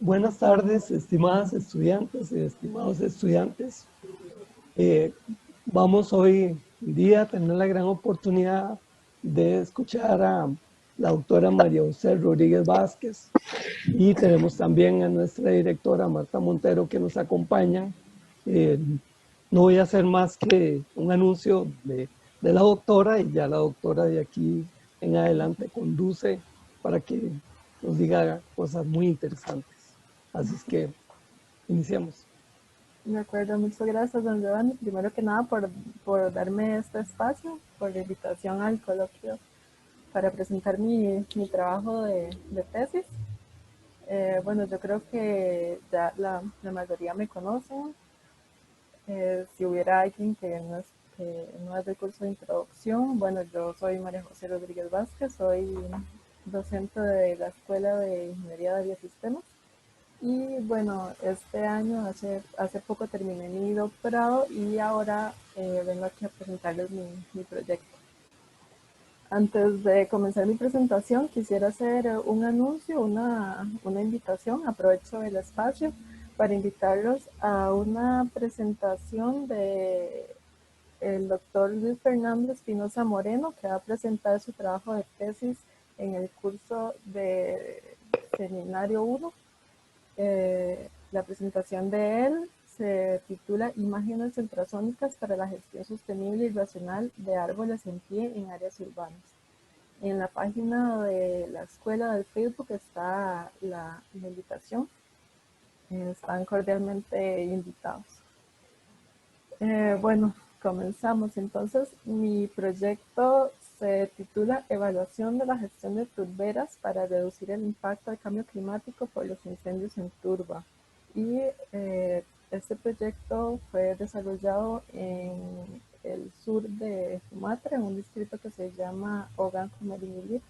Buenas tardes, estimadas estudiantes y estimados estudiantes. Vamos hoy día a tener la gran oportunidad de escuchar a la doctora María José Rodríguez Vázquez y tenemos también a nuestra directora Marta Montero que nos acompaña. No voy a hacer más que un anuncio de la doctora y ya la doctora de aquí en adelante conduce para que nos diga cosas muy interesantes. Así es que iniciamos. De acuerdo, muchas gracias, don Giovanni. Primero que nada, por darme este espacio, por la invitación al coloquio para presentar mi trabajo de tesis. Bueno, yo creo que ya la mayoría me conocen. Si hubiera alguien que no es del curso de introducción, bueno, yo soy María José Rodríguez Vázquez, soy docente de la Escuela de Ingeniería de Biosistemas. Y bueno, este año, hace poco terminé mi doctorado y ahora vengo aquí a presentarles mi proyecto. Antes de comenzar mi presentación, quisiera hacer un anuncio, una invitación. Aprovecho el espacio para invitarlos a una presentación de el doctor Luis Fernando Espinosa Moreno, que va a presentar su trabajo de tesis en el curso de Seminario 1. La presentación de él se titula Imágenes ultrasónicas para la gestión sostenible y racional de árboles en pie en áreas urbanas. En la página de la escuela del Facebook está la invitación. Están cordialmente invitados. Bueno, comenzamos. Entonces, mi proyecto se titula Evaluación de la gestión de turberas para reducir el impacto del cambio climático por los incendios en turba. Y este proyecto fue desarrollado en el sur de Sumatra, en un distrito que se llama Ogan Komering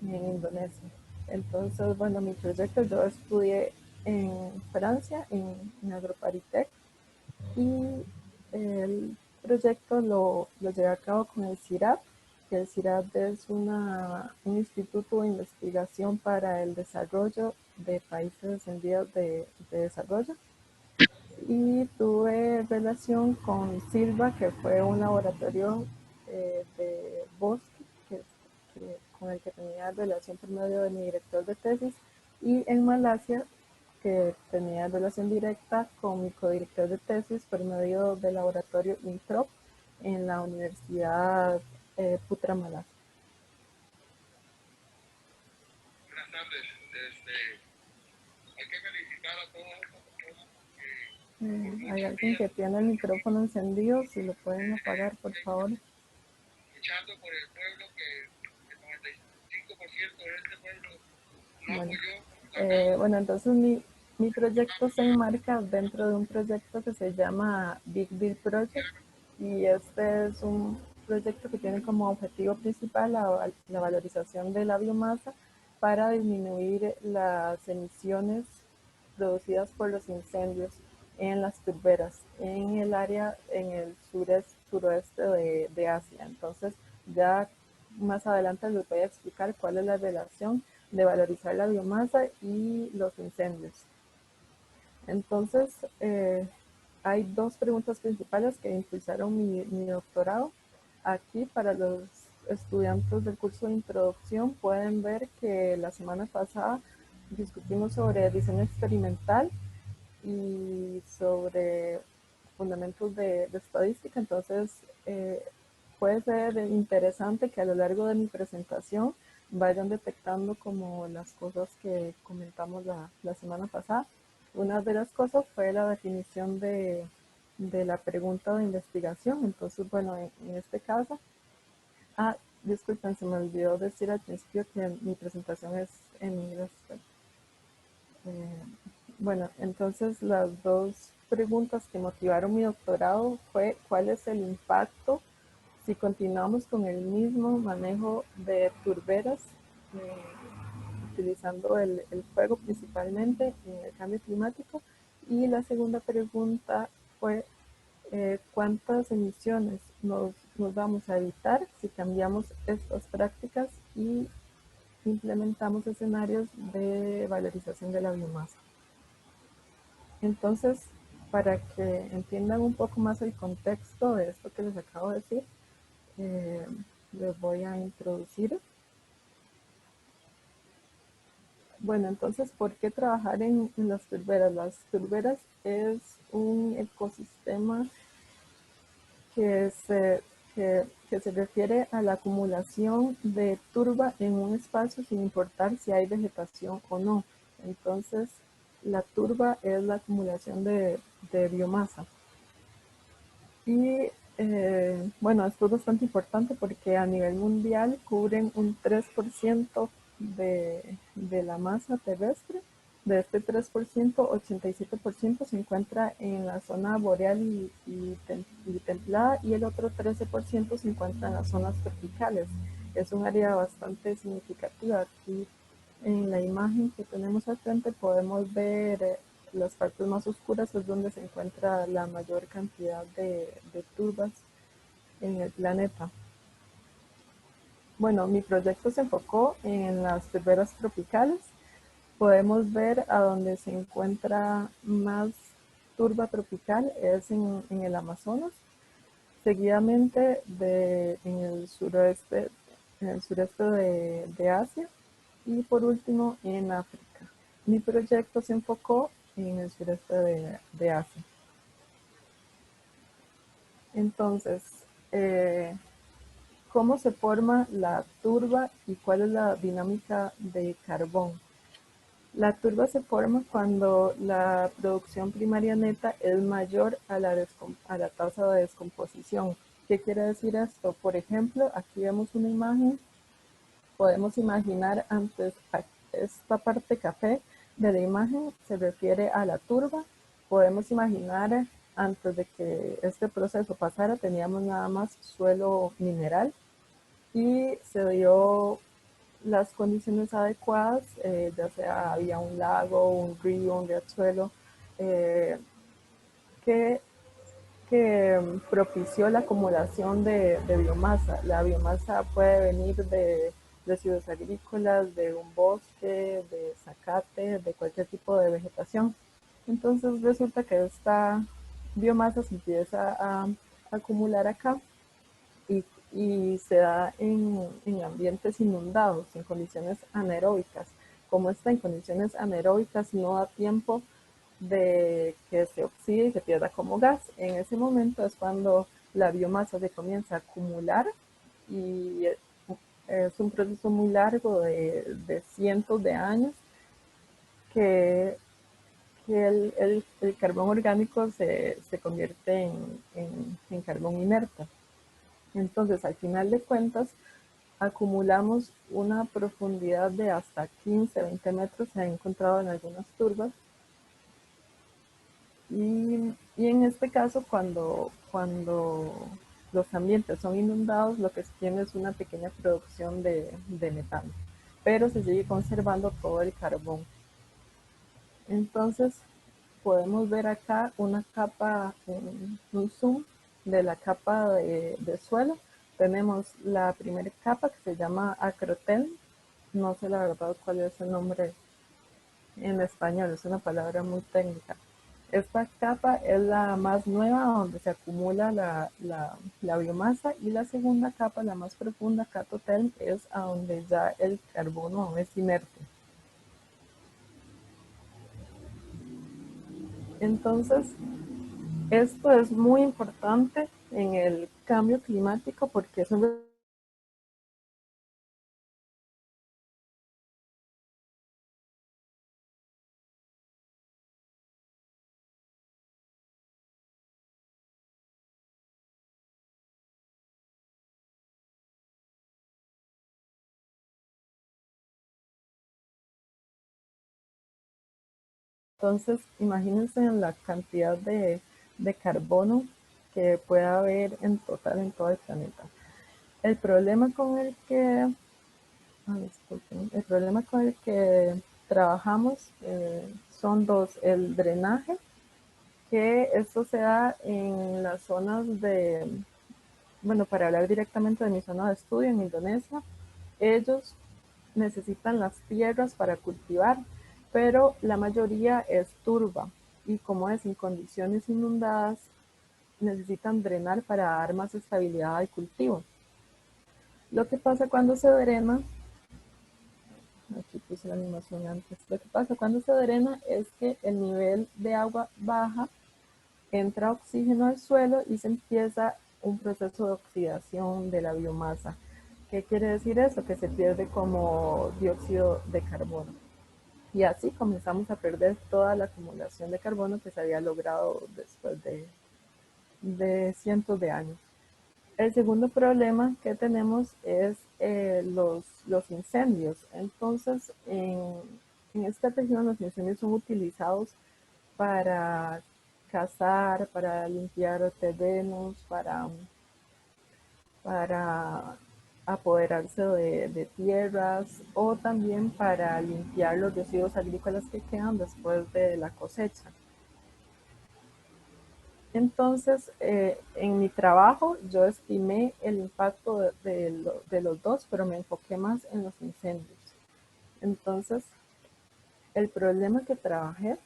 en Indonesia. Entonces, bueno, mi proyecto yo estudié en Francia, en Agroparitec, y el proyecto lo llevé a cabo con el CIRAD, que el CIRAD es un instituto de investigación para el desarrollo de países en vías de desarrollo. Y tuve relación con Silva, que fue un laboratorio de bosque con el que tenía relación por medio de mi director de tesis, y en Malasia, que tenía relación directa con mi codirector de tesis por medio del laboratorio INTROP en la Universidad Putra Malasia. Buenas tardes. Hay que felicitar a todas estas personas que Hay alguien que tiene el micrófono encendido, si lo pueden apagar, por favor. luchando por el pueblo, que el 95% de este pueblo no Bueno, apoyó. bueno, entonces mi proyecto se enmarca dentro de un proyecto que se llama Big Bill Project, y este es un proyecto que tiene como objetivo principal la valorización de la biomasa para disminuir las emisiones producidas por los incendios en las turberas en el área, en el suroeste de Asia. Entonces, ya más adelante les voy a explicar cuál es la relación de valorizar la biomasa y los incendios. Entonces, hay dos preguntas principales que impulsaron mi doctorado. Aquí, para los estudiantes del curso de introducción, pueden ver que la semana pasada discutimos sobre diseño experimental y sobre fundamentos de estadística. Entonces, puede ser interesante que a lo largo de mi presentación vayan detectando como las cosas que comentamos la semana pasada. Una de las cosas fue la definición de la pregunta de investigación. Entonces, bueno, en este caso, disculpen, se me olvidó decir al principio que mi presentación es en inglés. Bueno, entonces las dos preguntas que motivaron mi doctorado fue cuál es el impacto si continuamos con el mismo manejo de turberas, utilizando el fuego principalmente en el cambio climático. Y la segunda pregunta fue cuántas emisiones nos vamos a evitar si cambiamos estas prácticas y implementamos escenarios de valorización de la biomasa. Entonces, para que entiendan un poco más el contexto de esto que les acabo de decir, les voy a introducir. Bueno, entonces, ¿por qué trabajar en las turberas? Las turberas es un ecosistema que se refiere a la acumulación de turba en un espacio sin importar si hay vegetación o no. Entonces, la turba es la acumulación de biomasa. Y bueno, esto es bastante importante porque a nivel mundial cubren un 3% de la masa terrestre. De este 3%, 87% se encuentra en la zona boreal y templada, y el otro 13% se encuentra en las zonas tropicales. Es un área bastante significativa. Aquí en la imagen que tenemos al frente podemos ver las partes más oscuras, es donde se encuentra la mayor cantidad de turbas en el planeta. Bueno, mi proyecto se enfocó en las turberas tropicales. Podemos ver a donde se encuentra más turba tropical es en el Amazonas, seguidamente en el sureste de Asia, y por último en África. Mi proyecto se enfocó en el sureste de Asia. Entonces, ¿cómo se forma la turba y cuál es la dinámica de carbón? La turba se forma cuando la producción primaria neta es mayor a la tasa de descomposición. ¿Qué quiere decir esto? Por ejemplo, aquí vemos una imagen. Podemos imaginar antes esta parte café de la imagen se refiere a la turba. Podemos imaginar antes de que este proceso pasara teníamos nada más suelo mineral, y se dio las condiciones adecuadas, ya sea había un lago, un río, un riachuelo, que propició la acumulación de biomasa. La biomasa puede venir de residuos agrícolas, de un bosque, de zacate, de cualquier tipo de vegetación. Entonces resulta que esta biomasa se empieza a acumular acá, y se da en ambientes inundados, en condiciones anaeróbicas. Como está en condiciones anaeróbicas, no da tiempo de que se oxide y se pierda como gas. En ese momento es cuando la biomasa se comienza a acumular, y es un proceso muy largo de cientos de años que el carbón orgánico se convierte en carbón inerte. Entonces, al final de cuentas, acumulamos una profundidad de hasta 15, 20 metros, se ha encontrado en algunas turbas. Y en este caso, cuando los ambientes son inundados, lo que se tiene es una pequeña producción de metano, pero se sigue conservando todo el carbón. Entonces, podemos ver acá una capa, un zoom de la capa de suelo. Tenemos la primera capa que se llama acrotel. No sé la verdad cuál es el nombre en español, es una palabra muy técnica. Esta capa es la más nueva, donde se acumula la biomasa, y la segunda capa, la más profunda, catotel, es a donde ya el carbono es inerte. Entonces, esto es muy importante en el cambio climático porque es un Entonces, imagínense la cantidad de carbono que puede haber en total en todo el planeta. El problema con el que, el problema con el que trabajamos son dos: el drenaje, que esto se da en las zonas bueno, para hablar directamente de mi zona de estudio en Indonesia, ellos necesitan las tierras para cultivar, pero la mayoría es turba y como es en condiciones inundadas, necesitan drenar para dar más estabilidad al cultivo. Lo que pasa cuando se drena, aquí puse la animación antes, lo que pasa cuando se drena es que el nivel de agua baja, entra oxígeno al suelo y se empieza un proceso de oxidación de la biomasa. ¿Qué quiere decir eso? Que se pierde como dióxido de carbono. Y así comenzamos a perder toda la acumulación de carbono que se había logrado después de cientos de años. El segundo problema que tenemos es los incendios. Entonces, en esta región los incendios son utilizados para cazar, para limpiar terrenos, para apoderarse de tierras o también para limpiar los residuos agrícolas que quedan después de la cosecha. Entonces, en mi trabajo yo estimé el impacto de los dos, pero me enfoqué más en los incendios. Entonces, el problema que trabajé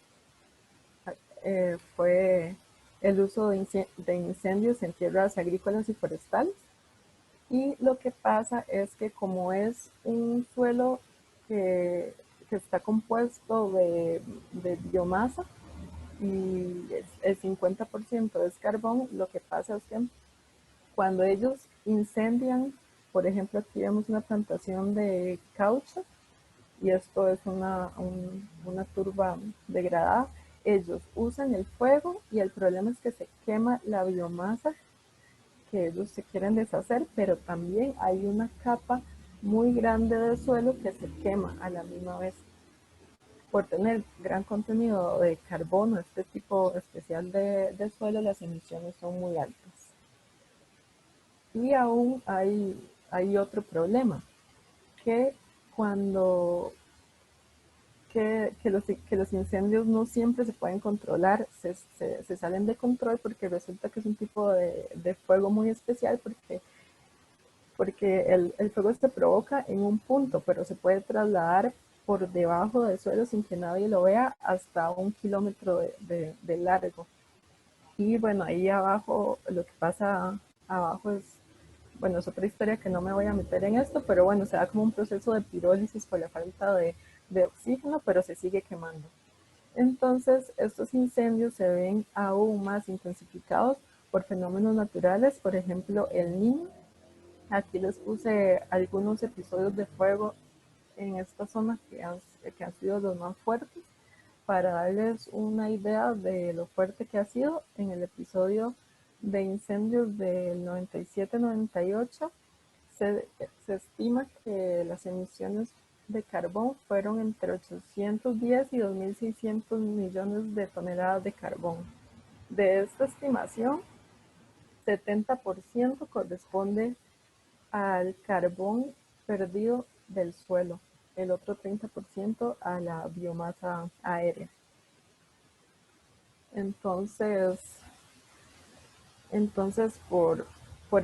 fue el uso de incendios en tierras agrícolas y forestales. Y lo que pasa es que como es un suelo que está compuesto de biomasa, y el 50% es carbón, lo que pasa es que cuando ellos incendian, por ejemplo, aquí vemos una plantación de caucho y esto es una turba degradada, ellos usan el fuego y el problema es que se quema la biomasa que ellos se quieren deshacer, pero también hay una capa muy grande de suelo que se quema a la misma vez. Por tener gran contenido de carbono, este tipo especial de suelo, las emisiones son muy altas. Y aún hay otro problema, que cuando que los incendios no siempre se pueden controlar, se salen de control porque resulta que es un tipo de fuego muy especial porque el fuego se provoca en un punto, pero se puede trasladar por debajo del suelo sin que nadie lo vea hasta 1 kilómetro de largo. Y bueno, ahí abajo, lo que pasa abajo es, bueno, es otra historia que no me voy a meter en esto, pero bueno, se da como un proceso de pirólisis por la falta de oxígeno, pero se sigue quemando. Entonces, estos incendios se ven aún más intensificados por fenómenos naturales, por ejemplo, el Niño. Aquí les puse algunos episodios de fuego en esta zona que han sido los más fuertes para darles una idea de lo fuerte que ha sido. En el episodio de incendios del 97-98 se estima que las emisiones de carbón fueron entre 810 y 2.600 millones de toneladas de carbón. De esta estimación, 70% corresponde al carbón perdido del suelo, el otro 30% a la biomasa aérea. Entonces por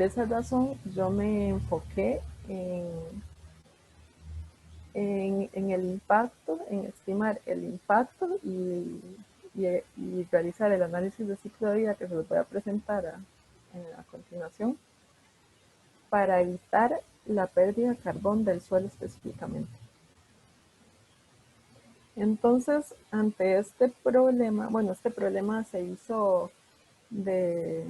esa razón yo me enfoqué en el impacto, en estimar el impacto y realizar el análisis de ciclo de vida que se los voy a presentar a continuación, para evitar la pérdida de carbón del suelo específicamente. Entonces, ante este problema, bueno, este problema se hizo de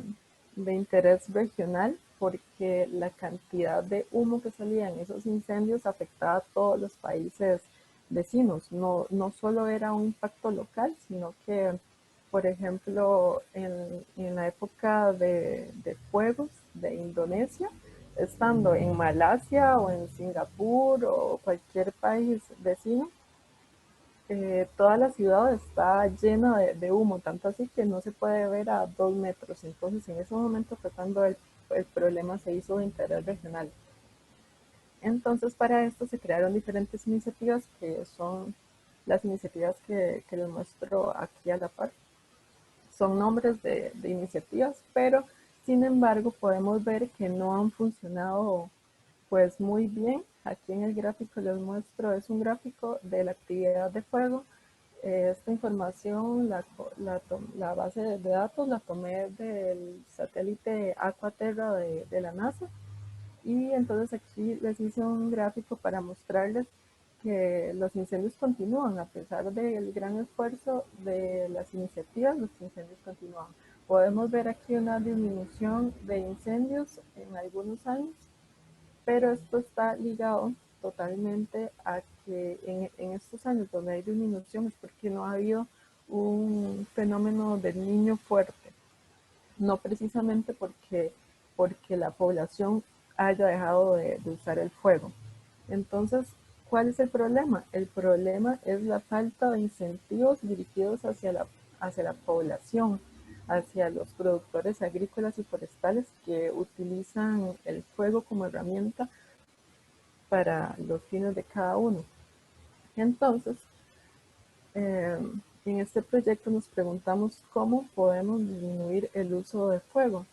interés regional porque la cantidad de humo que salía en esos incendios afectaba a todos los países vecinos. No solo era un impacto local, sino que, por ejemplo, en la época de fuegos de Indonesia, estando en Malasia o en Singapur o cualquier país vecino, toda la ciudad está llena de humo, tanto así que no se puede ver a 2 metros. Entonces, en ese momento fue cuando el problema se hizo de interés regional. Entonces, para esto se crearon diferentes iniciativas, que son las iniciativas que les muestro aquí a la par. Son nombres de iniciativas, pero sin embargo podemos ver que no han funcionado pues muy bien. aquí en el gráfico les muestro, es un gráfico de la actividad de fuego. Esta información, la base de datos la tomé del satélite Aquaterra de la NASA. Y entonces aquí les hice un gráfico para mostrarles que los incendios continúan, a pesar del gran esfuerzo de las iniciativas, los incendios continúan. Podemos ver aquí una disminución de incendios en algunos años, pero esto está ligado totalmente a que en estos años donde hay disminución es porque no ha habido un fenómeno del niño fuerte, no precisamente porque la población haya dejado de usar el fuego. Entonces, ¿cuál es el problema? El problema es la falta de incentivos dirigidos hacia la población, hacia los productores agrícolas y forestales que utilizan el fuego como herramienta para los fines de cada uno. Entonces, en este proyecto nos preguntamos cómo podemos disminuir el uso de fuego.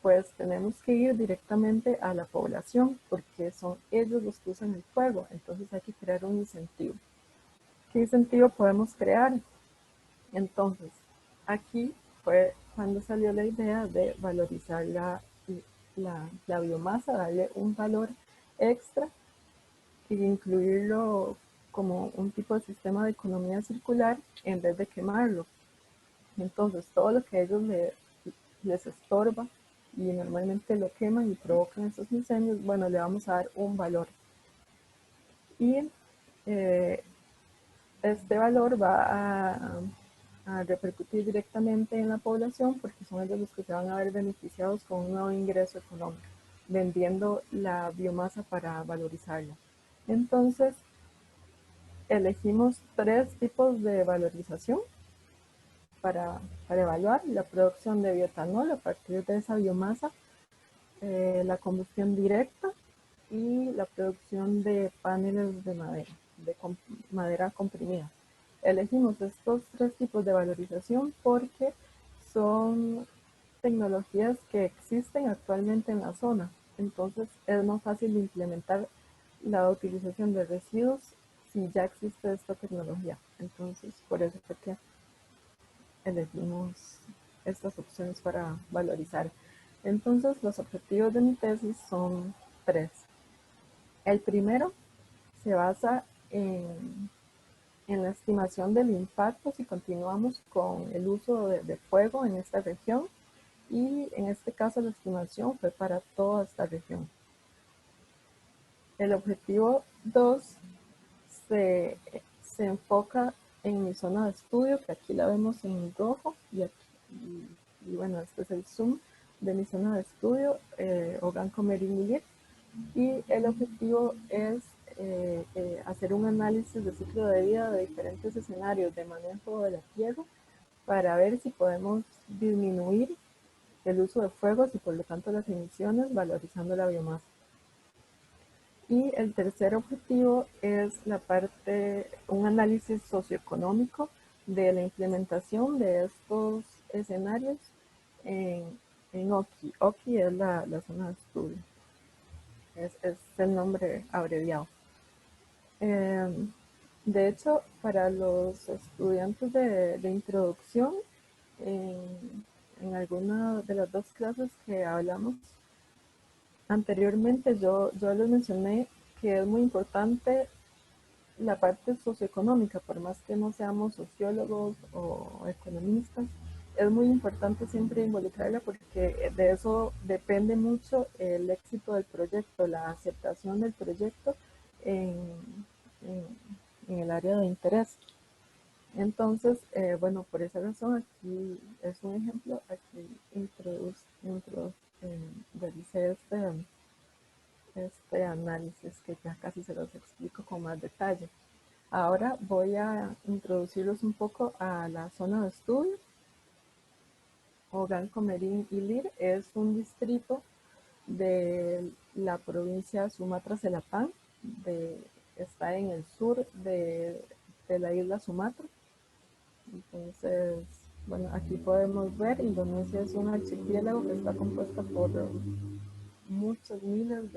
Pues tenemos que ir directamente a la población porque son ellos los que usan el fuego. Entonces hay que crear un incentivo. ¿Qué incentivo podemos crear? Entonces, aquí fue cuando salió la idea de valorizar la biomasa, darle un valor extra y incluirlo como un tipo de sistema de economía circular en vez de quemarlo. Entonces, todo lo que a ellos les estorba y normalmente lo queman y provocan esos incendios, bueno, le vamos a dar un valor. Y este valor va a repercutir directamente en la población porque son ellos los que se van a ver beneficiados con un nuevo ingreso económico, vendiendo la biomasa para valorizarla. Entonces, elegimos 3 tipos de valorización para evaluar la producción de bioetanol a partir de esa biomasa, la combustión directa y la producción de paneles de madera comprimida. Elegimos estos 3 tipos de valorización porque son tecnologías que existen actualmente en la zona. Entonces es más fácil de implementar la utilización de residuos si ya existe esta tecnología. Entonces por eso fue que elegimos estas opciones para valorizar. Entonces los objetivos de mi tesis son 3. El primero se basa en la estimación del impacto si continuamos con el uso de fuego en esta región, y en este caso la estimación fue para toda esta región. El objetivo 2 se enfoca en mi zona de estudio, que aquí la vemos en rojo, y bueno, este es el zoom de mi zona de estudio, Oganko-Meringuilir, y el objetivo es hacer un análisis de ciclo de vida de diferentes escenarios de manejo de la tierra para ver si podemos disminuir el uso de fuegos y por lo tanto las emisiones, valorizando la biomasa. Y el tercer objetivo es un análisis socioeconómico de la implementación de estos escenarios en OKI. OKI es la zona de estudio, es el nombre abreviado. De hecho, para los estudiantes de introducción, en alguna de las 2 clases que hablamos anteriormente, yo les mencioné que es muy importante la parte socioeconómica, por más que no seamos sociólogos o economistas, es muy importante siempre involucrarla porque de eso depende mucho el éxito del proyecto, la aceptación del proyecto en el área de interés. Entonces, bueno, por esa razón aquí es un ejemplo, aquí realicé este análisis que ya casi se los explico con más detalle. Ahora voy a introducirlos un poco a la zona de estudio. Oganko-Meringuilir es un distrito de la provincia Sumatra-Selapán, está en el sur de la isla Sumatra. Entonces, bueno, aquí podemos ver, Indonesia es un archipiélago que está compuesto por muchos miles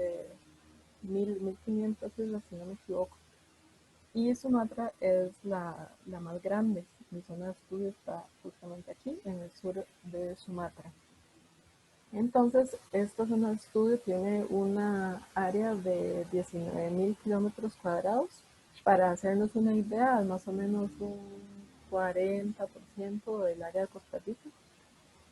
1500 islas, si no me equivoco. Y Sumatra es la más grande. Mi zona de estudio está justamente aquí, en el sur de Sumatra. Entonces, esta zona de estudio tiene una área de 19.000 kilómetros cuadrados. Para hacernos una idea, es más o menos un 40% del área de Costa Rica.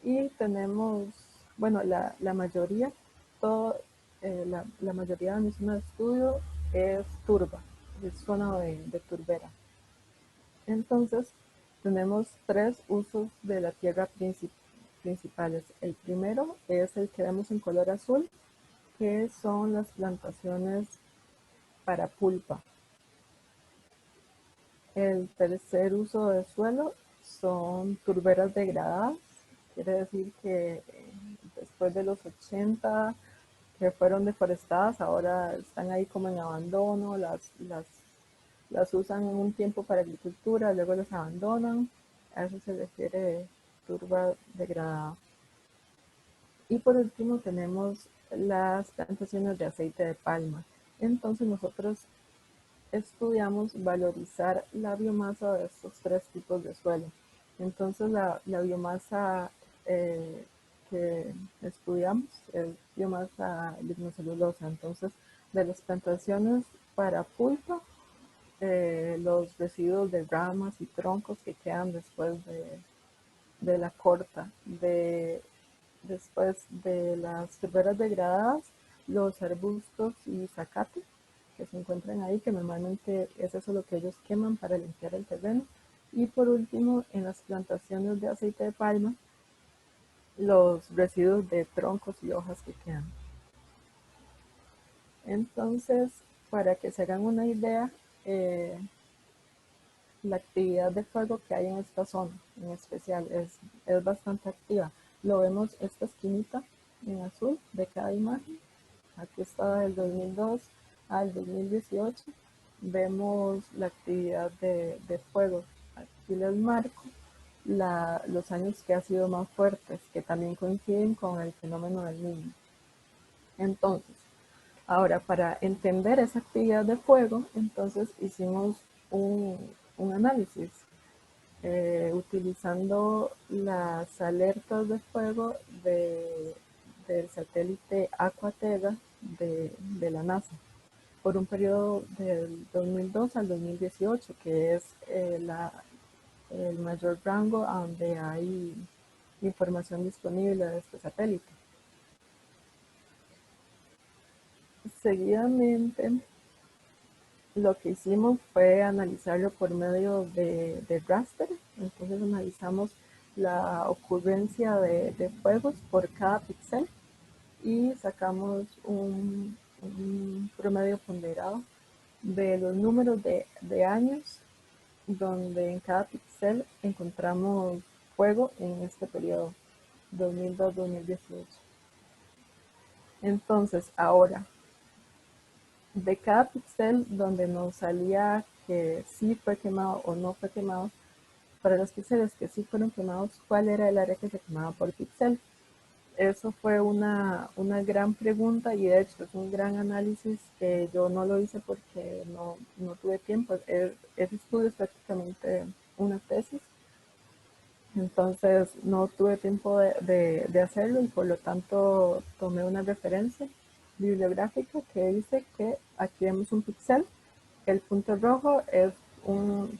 Y tenemos, bueno, la mayoría, la mayoría de mi zona de estudio es turba, es zona de turbera. Entonces, tenemos tres usos de la tierra principales. El primero es el que vemos en color azul, que son las plantaciones para pulpa. El tercer uso de suelo son turberas degradadas, quiere decir que después de los 80 que fueron deforestadas, ahora están ahí como en abandono, las usan en un tiempo para agricultura, luego las abandonan, a eso se refiere turba degradada. Y por último tenemos las plantaciones de aceite de palma. Entonces nosotros estudiamos valorizar la biomasa de estos tres tipos de suelo. Entonces la biomasa que estudiamos es biomasa lignocelulosa. Entonces de las plantaciones para pulpa, los residuos de ramas y troncos que quedan después de la corta, después de las turberas degradadas, los arbustos y zacate que se encuentran ahí, que normalmente es eso lo que ellos queman para limpiar el terreno. Y por último, en las plantaciones de aceite de palma, los residuos de troncos y hojas que quedan. Entonces, para que se hagan una idea, la actividad de fuego que hay en esta zona en especial es bastante activa. Lo vemos esta esquinita en azul de cada imagen. Aquí está del 2002 al 2018. Vemos la actividad de fuego. Aquí les marco los años que ha sido más fuertes, que también coinciden con el fenómeno del Niño. Entonces, ahora para entender esa actividad de fuego, entonces hicimos un análisis utilizando las alertas de fuego del satélite Aquaterra de la NASA por un periodo del 2002 al 2018, que es el mayor rango donde hay información disponible de este satélite. Seguidamente, lo que hicimos fue analizarlo por medio de raster. Entonces analizamos la ocurrencia de fuegos por cada píxel y sacamos un promedio ponderado de los números de años donde en cada píxel encontramos fuego en este periodo 2002-2018. Entonces ahora, de cada píxel donde nos salía que sí fue quemado o no fue quemado, para los píxeles que sí fueron quemados, ¿cuál era el área que se quemaba por píxel? Eso fue una gran pregunta y de hecho es un gran análisis que yo no lo hice porque no tuve tiempo. Ese estudio es prácticamente una tesis, entonces no tuve tiempo de hacerlo y por lo tanto tomé una referencia bibliográfica que dice que aquí vemos un píxel, el punto rojo es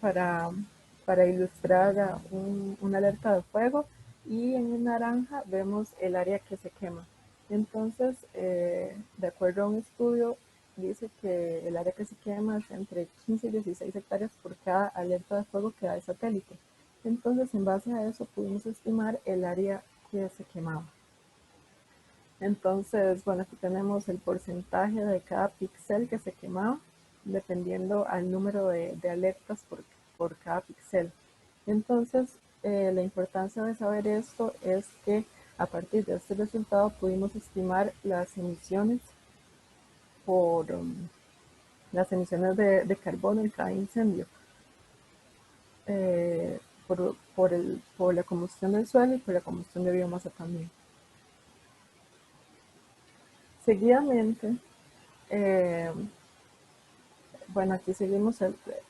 para ilustrar una alerta de fuego y en el naranja vemos el área que se quema. Entonces, de acuerdo a un estudio, dice que el área que se quema es entre 15 y 16 hectáreas por cada alerta de fuego que da el satélite. Entonces, en base a eso, pudimos estimar el área que se quemaba. Entonces, bueno, aquí tenemos el porcentaje de cada píxel que se quemaba, dependiendo al número de alertas por cada píxel. Entonces, la importancia de saber esto es que a partir de este resultado pudimos estimar las emisiones las emisiones de carbono en cada incendio. Por la combustión del suelo y por la combustión de biomasa también. Seguidamente, Bueno, aquí seguimos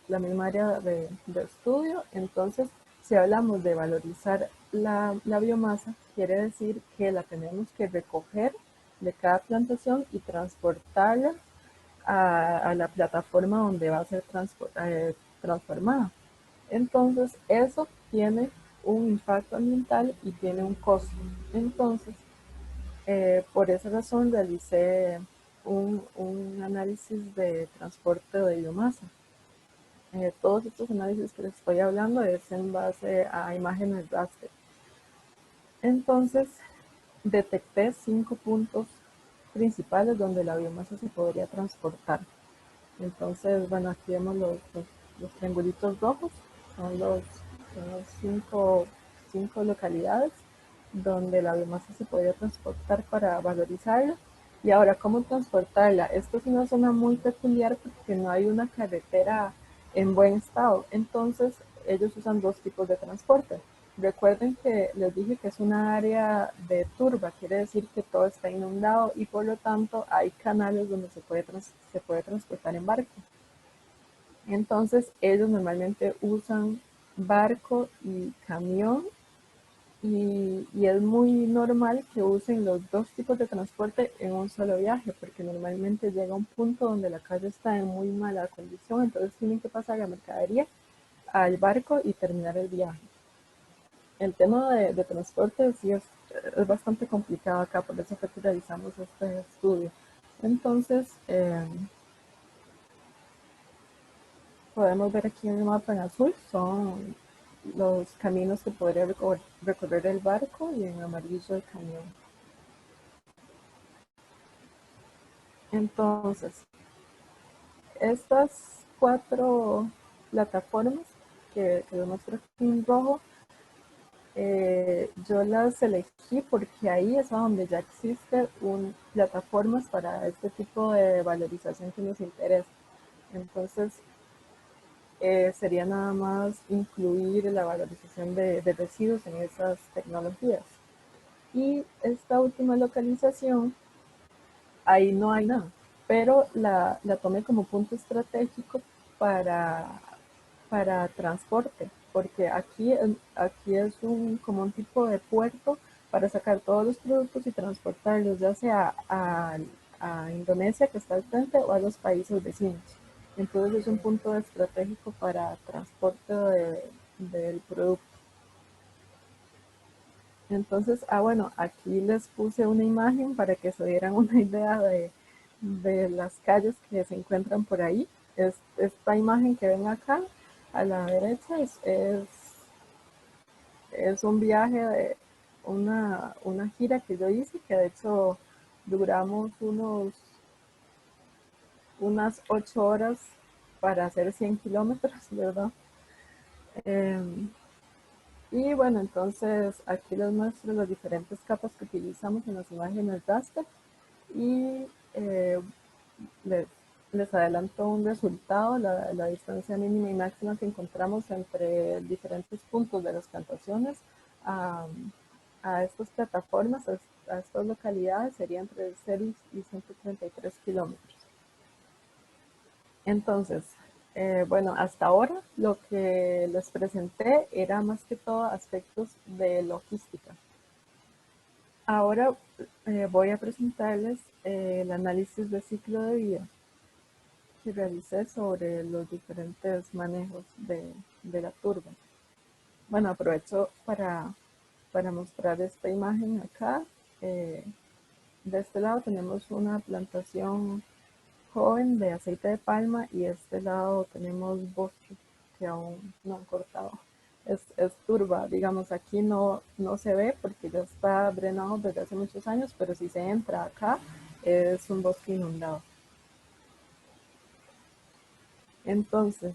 la misma área de estudio. Entonces, si hablamos de valorizar la biomasa, quiere decir que la tenemos que recoger de cada plantación y transportarla a la plataforma donde va a ser transformada. Entonces, eso tiene un impacto ambiental y tiene un costo. Entonces, por esa razón realicé un análisis de transporte de biomasa. Todos estos análisis que les estoy hablando es en base a imágenes raster. Entonces, detecté 5 puntos principales donde la biomasa se podría transportar. Entonces, bueno, aquí vemos los triangulitos rojos, son los cinco localidades donde la biomasa se podría transportar para valorizarla. Y ahora, ¿cómo transportarla? Esto es una zona muy peculiar porque no hay una carretera en buen estado. Entonces, ellos usan dos tipos de transporte. Recuerden que les dije que es una área de turba, quiere decir que todo está inundado y por lo tanto hay canales donde se puede transportar en barco. Entonces, ellos normalmente usan barco y camión y es muy normal que usen los dos tipos de transporte en un solo viaje, porque normalmente llega un punto donde la calle está en muy mala condición, entonces tienen que pasar la mercadería al barco y terminar el viaje. El tema de transporte sí es bastante complicado acá, por eso fue que realizamos este estudio. Entonces, podemos ver aquí en el mapa en azul, son los caminos que podría recorrer el barco y en amarillo el camión. Entonces, estas 4 plataformas que les muestro aquí en rojo, yo las elegí porque ahí es donde ya existen plataformas para este tipo de valorización que nos interesa. Entonces, sería nada más incluir la valorización de residuos en esas tecnologías. Y esta última localización, ahí no hay nada, pero la tomé como punto estratégico para transporte, porque aquí es como un tipo de puerto para sacar todos los productos y transportarlos, ya sea a Indonesia, que está al frente, o a los países vecinos. Entonces es un punto estratégico para transporte del producto. Entonces, bueno, aquí les puse una imagen para que se dieran una idea de las calles que se encuentran por ahí. Esta imagen que ven acá a la derecha es un viaje de una gira que yo hice, que de hecho duramos unas 8 horas para hacer 100 kilómetros, ¿verdad? Y bueno, entonces aquí les muestro las diferentes capas que utilizamos en las imágenes raster y les, les adelanto un resultado, la distancia mínima y máxima que encontramos entre diferentes puntos de las plantaciones a estas plataformas, a estas localidades, sería entre 0 y 133 kilómetros. Entonces, bueno, hasta ahora lo que les presenté era más que todo aspectos de logística. Ahora voy a presentarles el análisis de ciclo de vida que realicé sobre los diferentes manejos de la turba. Bueno, aprovecho para mostrar esta imagen acá. De este lado tenemos una plantación joven de aceite de palma y de este lado tenemos bosque que aún no han cortado. Es turba, digamos, aquí no se ve porque ya está drenado desde hace muchos años, pero si se entra acá es un bosque inundado. Entonces,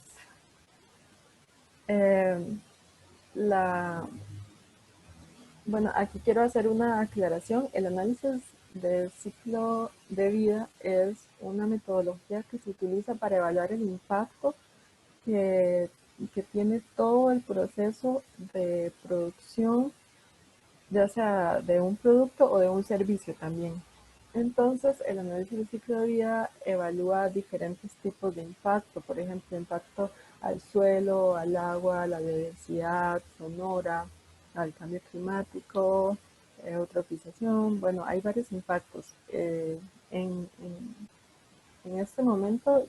bueno, aquí quiero hacer una aclaración. El análisis del ciclo de vida es una metodología que se utiliza para evaluar el impacto que tiene todo el proceso de producción, ya sea de un producto o de un servicio también. Entonces, el análisis de ciclo de vida evalúa diferentes tipos de impacto, por ejemplo, impacto al suelo, al agua, a la biodiversidad sonora, al cambio climático, eutrofización. Bueno, hay varios impactos. En este momento,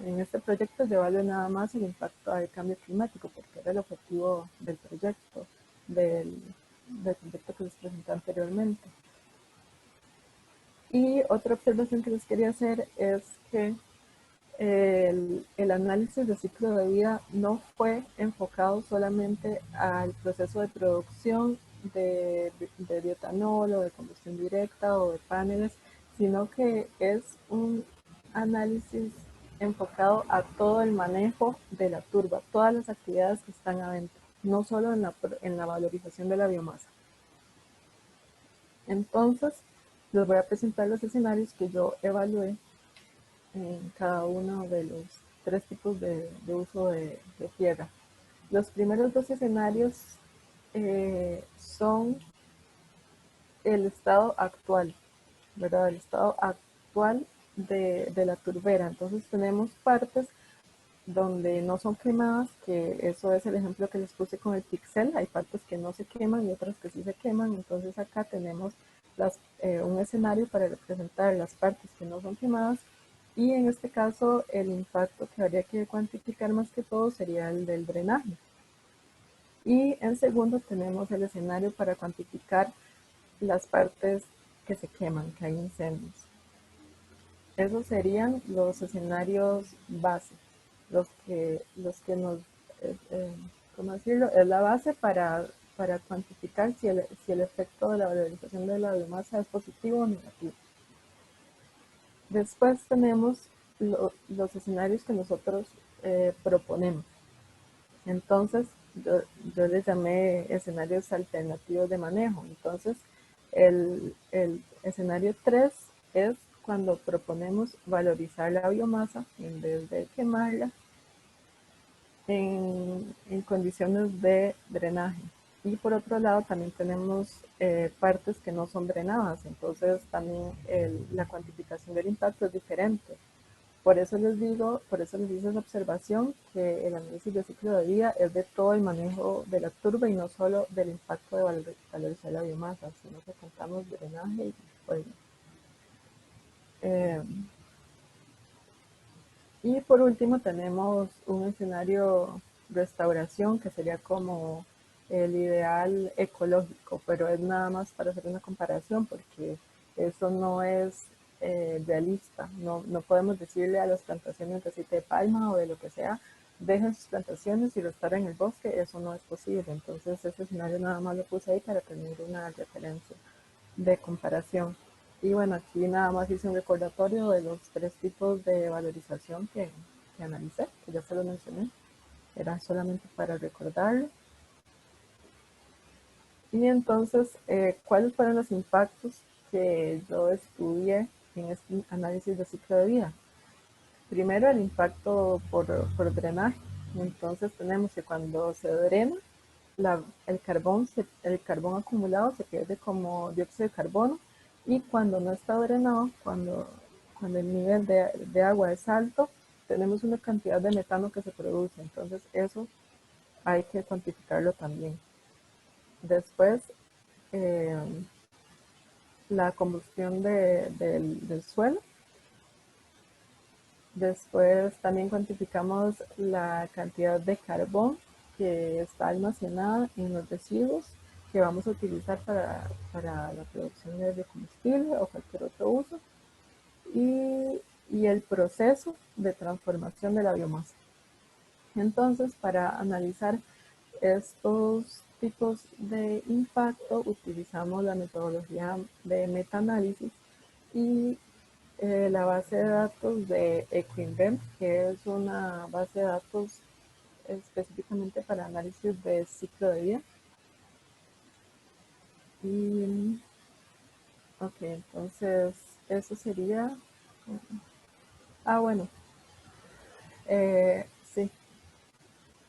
en este proyecto, yo evalúo nada más el impacto al cambio climático, porque era el objetivo del proyecto, del proyecto que les presenté anteriormente. Y otra observación que les quería hacer es que el análisis de ciclo de vida no fue enfocado solamente al proceso de producción de bioetanol o de combustión directa o de paneles, sino que es un análisis enfocado a todo el manejo de la turba, todas las actividades que están adentro, no solo en la valorización de la biomasa. Entonces, les voy a presentar los escenarios que yo evalué en cada uno de los tres tipos de uso de tierra. Los primeros dos escenarios son el estado actual, ¿verdad? El estado actual de la turbera. Entonces tenemos partes donde no son quemadas, que eso es el ejemplo que les puse con el pixel. Hay partes que no se queman y otras que sí se queman. Entonces acá tenemos un escenario para representar las partes que no son quemadas, y en este caso el impacto que habría que cuantificar más que todo sería el del drenaje. Y en segundo tenemos el escenario para cuantificar las partes que se queman, que hay incendios. Esos serían los escenarios base, los que nos, ¿cómo decirlo? Es la base para cuantificar si el efecto de la valorización de la biomasa es positivo o negativo. Después tenemos los escenarios que nosotros proponemos. Entonces, yo les llamé escenarios alternativos de manejo. Entonces, el escenario 3 es cuando proponemos valorizar la biomasa en vez de quemarla en condiciones de drenaje. Y por otro lado también tenemos partes que no son drenadas, entonces también la cuantificación del impacto es diferente. Por eso les hice esa observación, que el análisis de ciclo de vida es de todo el manejo de la turba y no solo del impacto de valorizar la biomasa, sino que contamos drenaje y fuego. Y por último tenemos un escenario restauración, que sería como el ideal ecológico, pero es nada más para hacer una comparación, porque eso no es realista. No podemos decirle a las plantaciones de aceite de palma o de lo que sea, dejen sus plantaciones y restauren el bosque, eso no es posible. Entonces ese escenario nada más lo puse ahí para tener una referencia de comparación. Y bueno, aquí nada más hice un recordatorio de los tres tipos de valorización que analicé, que ya se lo mencioné. Era solamente para recordarlo. Y entonces, ¿cuáles fueron los impactos que yo estudié en este análisis de ciclo de vida? Primero, el impacto por drenaje. Entonces tenemos que cuando se drena, el carbón acumulado se pierde como dióxido de carbono, y cuando no está drenado, cuando el nivel de agua es alto, tenemos una cantidad de metano que se produce. Entonces eso hay que cuantificarlo también. Después, la combustión del suelo. Después también cuantificamos la cantidad de carbón que está almacenada en los residuos que vamos a utilizar para la producción de combustible o cualquier otro uso, y el proceso de transformación de la biomasa. Entonces, para analizar estos tipos de impacto utilizamos la metodología de metaanálisis y la base de datos de Ecoinvent, que es una base de datos específicamente para análisis de ciclo de vida. Y, ok, entonces eso sería... bueno, sí.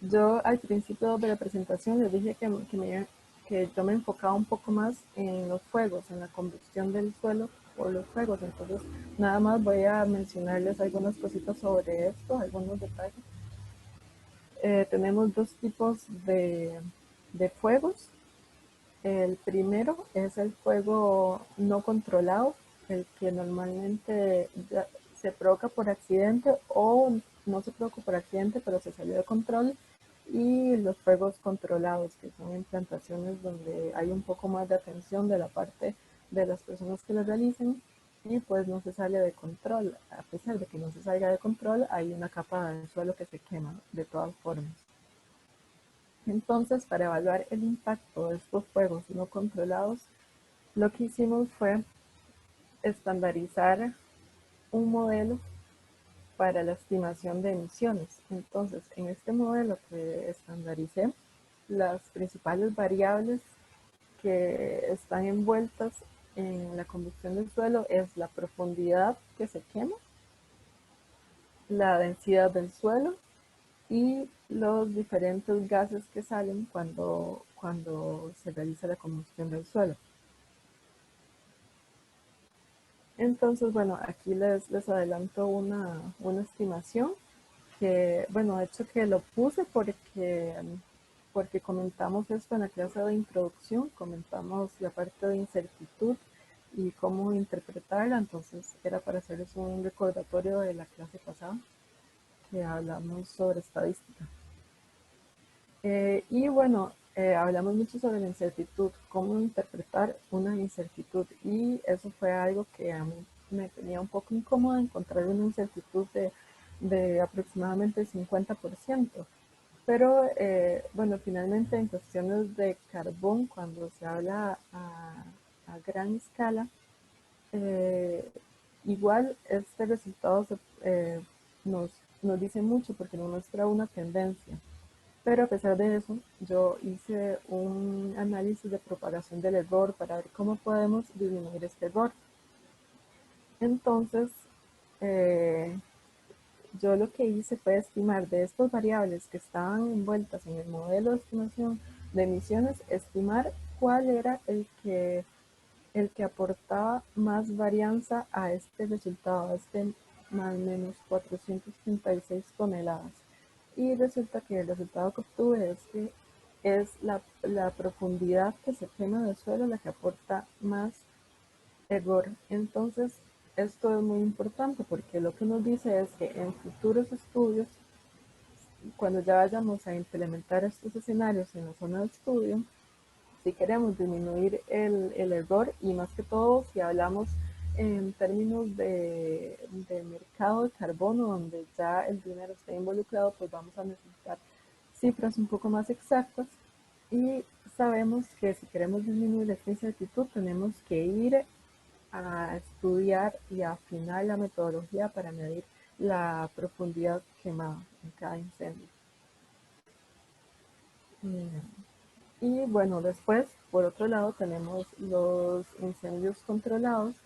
Yo al principio de la presentación les dije que yo me enfocaba un poco más en los fuegos, en la combustión del suelo, por los fuegos. Entonces, nada más voy a mencionarles algunas cositas sobre esto, algunos detalles. Tenemos dos tipos de fuegos. El primero es el fuego no controlado, el que normalmente se provoca por accidente o no se provoca por accidente, pero se salió de control. Y los fuegos controlados, que son implantaciones donde hay un poco más de atención de la parte de las personas que lo realicen y pues no se sale de control. A pesar de que no se salga de control, hay una capa de suelo que se quema de todas formas. Entonces, para evaluar el impacto de estos fuegos no controlados, lo que hicimos fue estandarizar un modelo para la estimación de emisiones. Entonces, en este modelo que estandaricé, las principales variables que están envueltas en la combustión del suelo es la profundidad que se quema, la densidad del suelo y los diferentes gases que salen cuando se realiza la combustión del suelo. Entonces, bueno, aquí les adelanto una estimación que, bueno, de hecho que lo puse porque comentamos esto en la clase de introducción, comentamos la parte de incertidumbre y cómo interpretarla, entonces era para hacerles un recordatorio de la clase pasada que hablamos sobre estadística. Y bueno, hablamos mucho sobre la incertidumbre, cómo interpretar una incertidumbre, y eso fue algo que a mí me tenía un poco incómoda, encontrar una incertidumbre de aproximadamente 50%. Pero bueno, finalmente en cuestiones de carbón, cuando se habla a gran escala, eh, igual este resultado nos, nos dice mucho porque nos muestra una tendencia. Pero a pesar de eso, yo hice un análisis de propagación del error para ver cómo podemos disminuir este error. Entonces, eh, yo lo que hice fue estimar de estas variables que estaban envueltas en el modelo de estimación de emisiones, estimar cuál era el que aportaba más varianza a este resultado, a este más o menos 436 toneladas. Y resulta que el resultado que obtuve es que es la profundidad que se quema del suelo la que aporta más error. Entonces, esto es muy importante porque lo que nos dice es que en futuros estudios, cuando ya vayamos a implementar estos escenarios en la zona de estudio, si queremos disminuir el error y más que todo si hablamos en términos de mercado de carbono donde ya el dinero está involucrado, pues vamos a necesitar cifras un poco más exactas y sabemos que si queremos disminuir esta incertidumbre tenemos que ir a estudiar y a afinar la metodología para medir la profundidad quemada en cada incendio. Y bueno, después, por otro lado, tenemos los incendios controlados,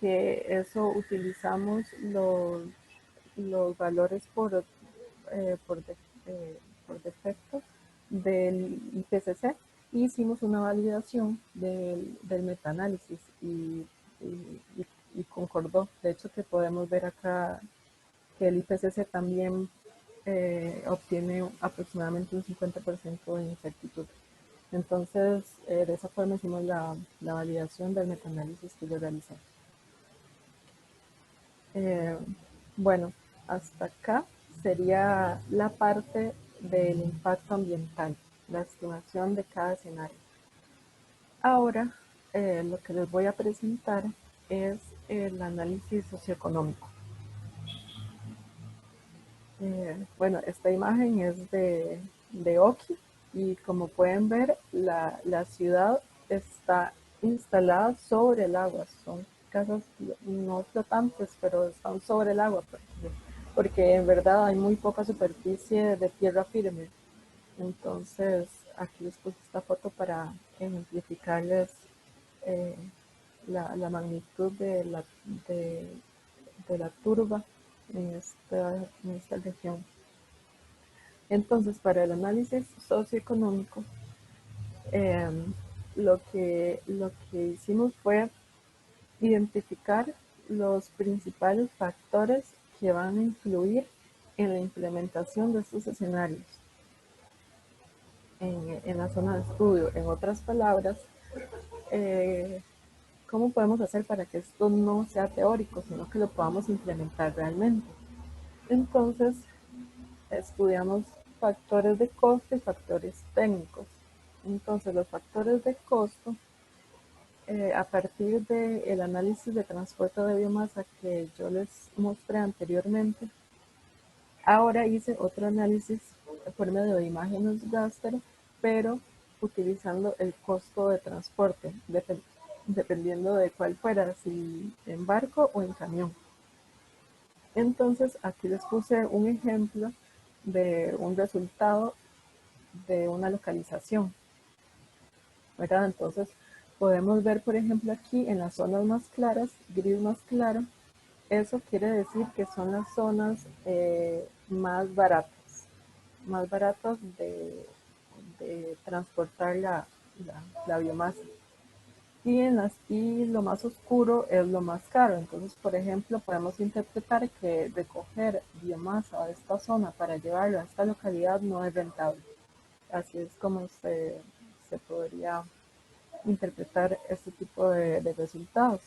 que eso utilizamos los valores por defecto del IPCC y hicimos una validación del metaanálisis y concordó. De hecho, que podemos ver acá que el IPCC también obtiene aproximadamente un 50% de incertidumbre. Entonces, de esa forma hicimos la validación del metaanálisis que yo realicé. Bueno, hasta acá sería la parte del impacto ambiental, la estimación de cada escenario. Ahora, lo que les voy a presentar es el análisis socioeconómico. Bueno, esta imagen es de Oki y como pueden ver, la ciudad está instalada sobre el agua. Son casas no flotantes, pero están sobre el agua, porque en verdad hay muy poca superficie de tierra firme. Entonces, aquí les puse esta foto para ejemplificarles eh, la magnitud de la turba en esta región. Entonces, para el análisis socioeconómico, lo que hicimos fue identificar los principales factores que van a influir en la implementación de estos escenarios en la zona de estudio. En otras palabras, ¿cómo podemos hacer para que esto no sea teórico, sino que lo podamos implementar realmente? Entonces, estudiamos factores de costo y factores técnicos. Entonces, los factores de costo, a partir del análisis de transporte de biomasa que yo les mostré anteriormente, ahora hice otro análisis por medio de imágenes raster, pero utilizando el costo de transporte, dependiendo de cuál fuera, si en barco o en camión. Entonces, aquí les puse un ejemplo de un resultado de una localización, ¿verdad? Entonces, podemos ver, por ejemplo, aquí en las zonas más claras, gris más claro, eso quiere decir que son las zonas más baratas de transportar la biomasa. Y lo más oscuro es lo más caro. Entonces, por ejemplo, podemos interpretar que recoger biomasa de esta zona para llevarlo a esta localidad no es rentable. Así es como se podría interpretar este tipo de resultados.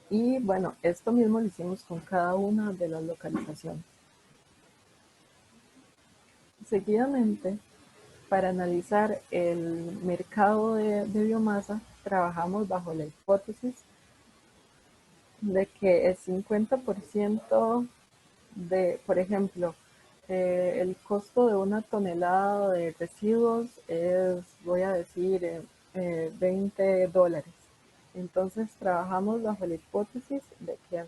Y bueno, esto mismo lo hicimos con cada una de las localizaciones. Seguidamente, para analizar el mercado de biomasa, trabajamos bajo la hipótesis de que el 50% de, por ejemplo, el costo de una tonelada de residuos es, voy a decir, $20. Entonces trabajamos bajo la hipótesis de que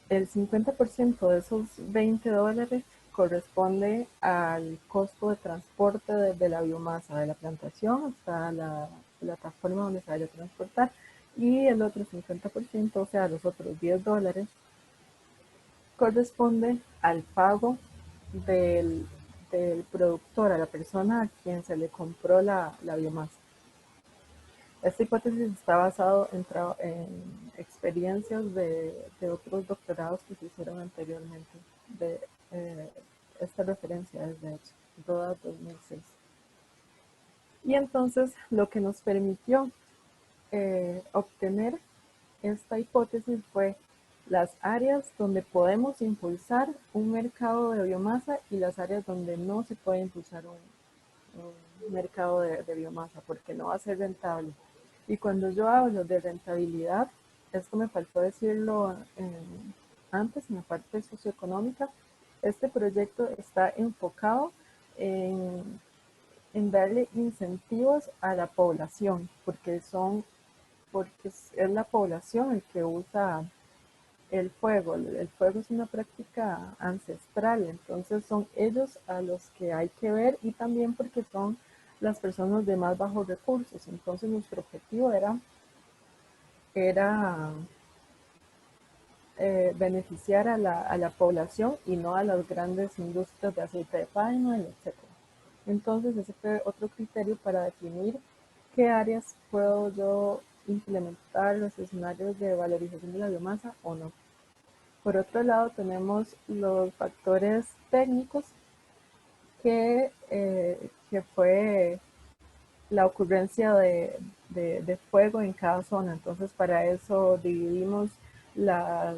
el 50% de esos $20 corresponde al costo de transporte de la biomasa de la plantación hasta la plataforma donde se vaya a transportar, y el otro 50%, o sea, los otros $10, corresponde al pago del productor, a la persona a quien se le compró la biomasa. Esta hipótesis está basada en experiencias de otros doctorados que se hicieron anteriormente. Esta referencia es de hecho, Roda 2006. Y entonces lo que nos permitió obtener esta hipótesis fue las áreas donde podemos impulsar un mercado de biomasa y las áreas donde no se puede impulsar un mercado de biomasa porque no va a ser rentable. Y cuando yo hablo de rentabilidad, esto me faltó decirlo antes en la parte socioeconómica, este proyecto está enfocado en darle incentivos a la población, porque es la población el que usa el fuego. El fuego es una práctica ancestral, entonces son ellos a los que hay que ver, y también porque son las personas de más bajos recursos. Entonces nuestro objetivo era beneficiar a la población y no a las grandes industrias de aceite de palma, etc. Entonces ese fue otro criterio para definir qué áreas puedo yo implementar los escenarios de valorización de la biomasa o no. Por otro lado, tenemos los factores técnicos, que fue la ocurrencia de fuego en cada zona. Entonces, para eso dividimos la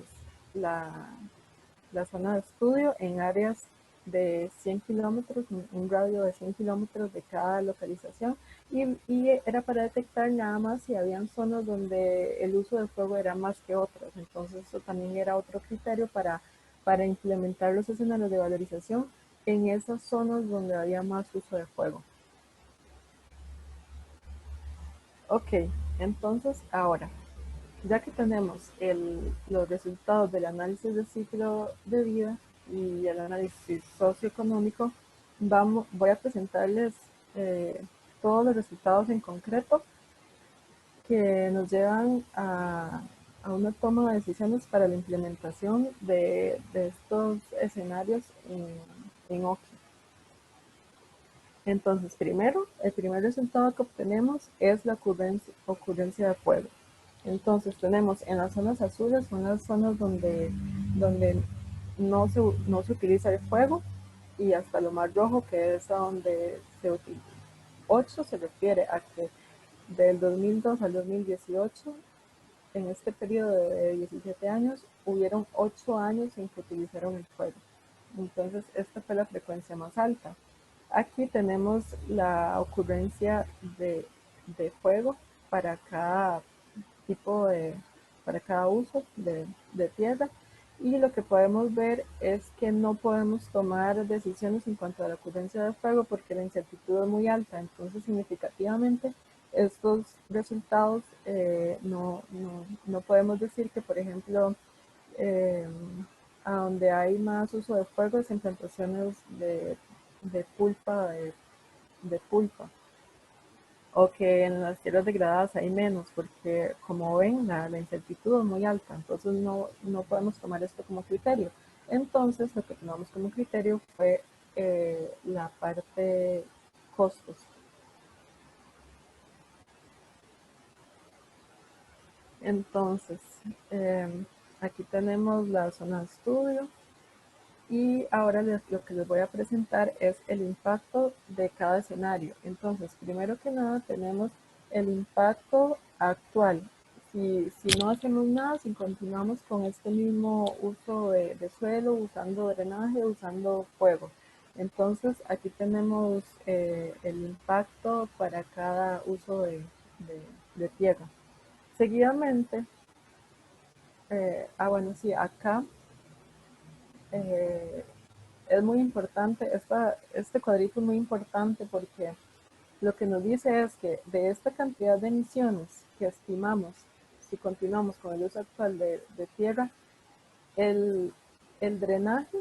zona de estudio en áreas de 100 kilómetros, un radio de 100 kilómetros de cada localización, y era para detectar nada más si habían zonas donde el uso de fuego era más que otras. Entonces eso también era otro criterio para implementar los escenarios de valorización en esas zonas donde había más uso de fuego. Ok, entonces ahora, ya que tenemos los resultados del análisis de ciclo de vida y el análisis socioeconómico, voy a presentarles todos los resultados en concreto que nos llevan a una toma de decisiones para la implementación de estos escenarios en OKI. Entonces, el primer resultado que obtenemos es la ocurrencia de fuego. Entonces tenemos en las zonas azules, son las zonas donde no se utiliza el fuego, y hasta lo más rojo, que es a donde se utiliza. 8 se refiere a que del 2002 al 2018, en este periodo de 17 años, hubieron 8 años en que utilizaron el fuego. Entonces, esta fue la frecuencia más alta. Aquí tenemos la ocurrencia de fuego para cada tipo para cada uso de tierra. Y lo que podemos ver es que no podemos tomar decisiones en cuanto a la ocurrencia de fuego porque la incertidumbre es muy alta. Entonces, significativamente, estos resultados no podemos decir que, por ejemplo, eh, a donde hay más uso de fuego es en plantaciones de pulpa, o que en las tierras degradadas hay menos, porque como ven, la incertidumbre es muy alta, entonces no podemos tomar esto como criterio. Entonces, lo que tomamos como criterio fue la parte costos. Entonces, aquí tenemos la zona de estudio. Y ahora lo que les voy a presentar es el impacto de cada escenario. Entonces, primero que nada tenemos el impacto actual. Si no hacemos nada, si continuamos con este mismo uso de suelo, usando drenaje, usando fuego. Entonces, aquí tenemos el impacto para cada uso de tierra. Seguidamente, bueno, sí, acá eh, es muy importante, este cuadrito es muy importante porque lo que nos dice es que de esta cantidad de emisiones que estimamos, si continuamos con el uso actual de tierra, el drenaje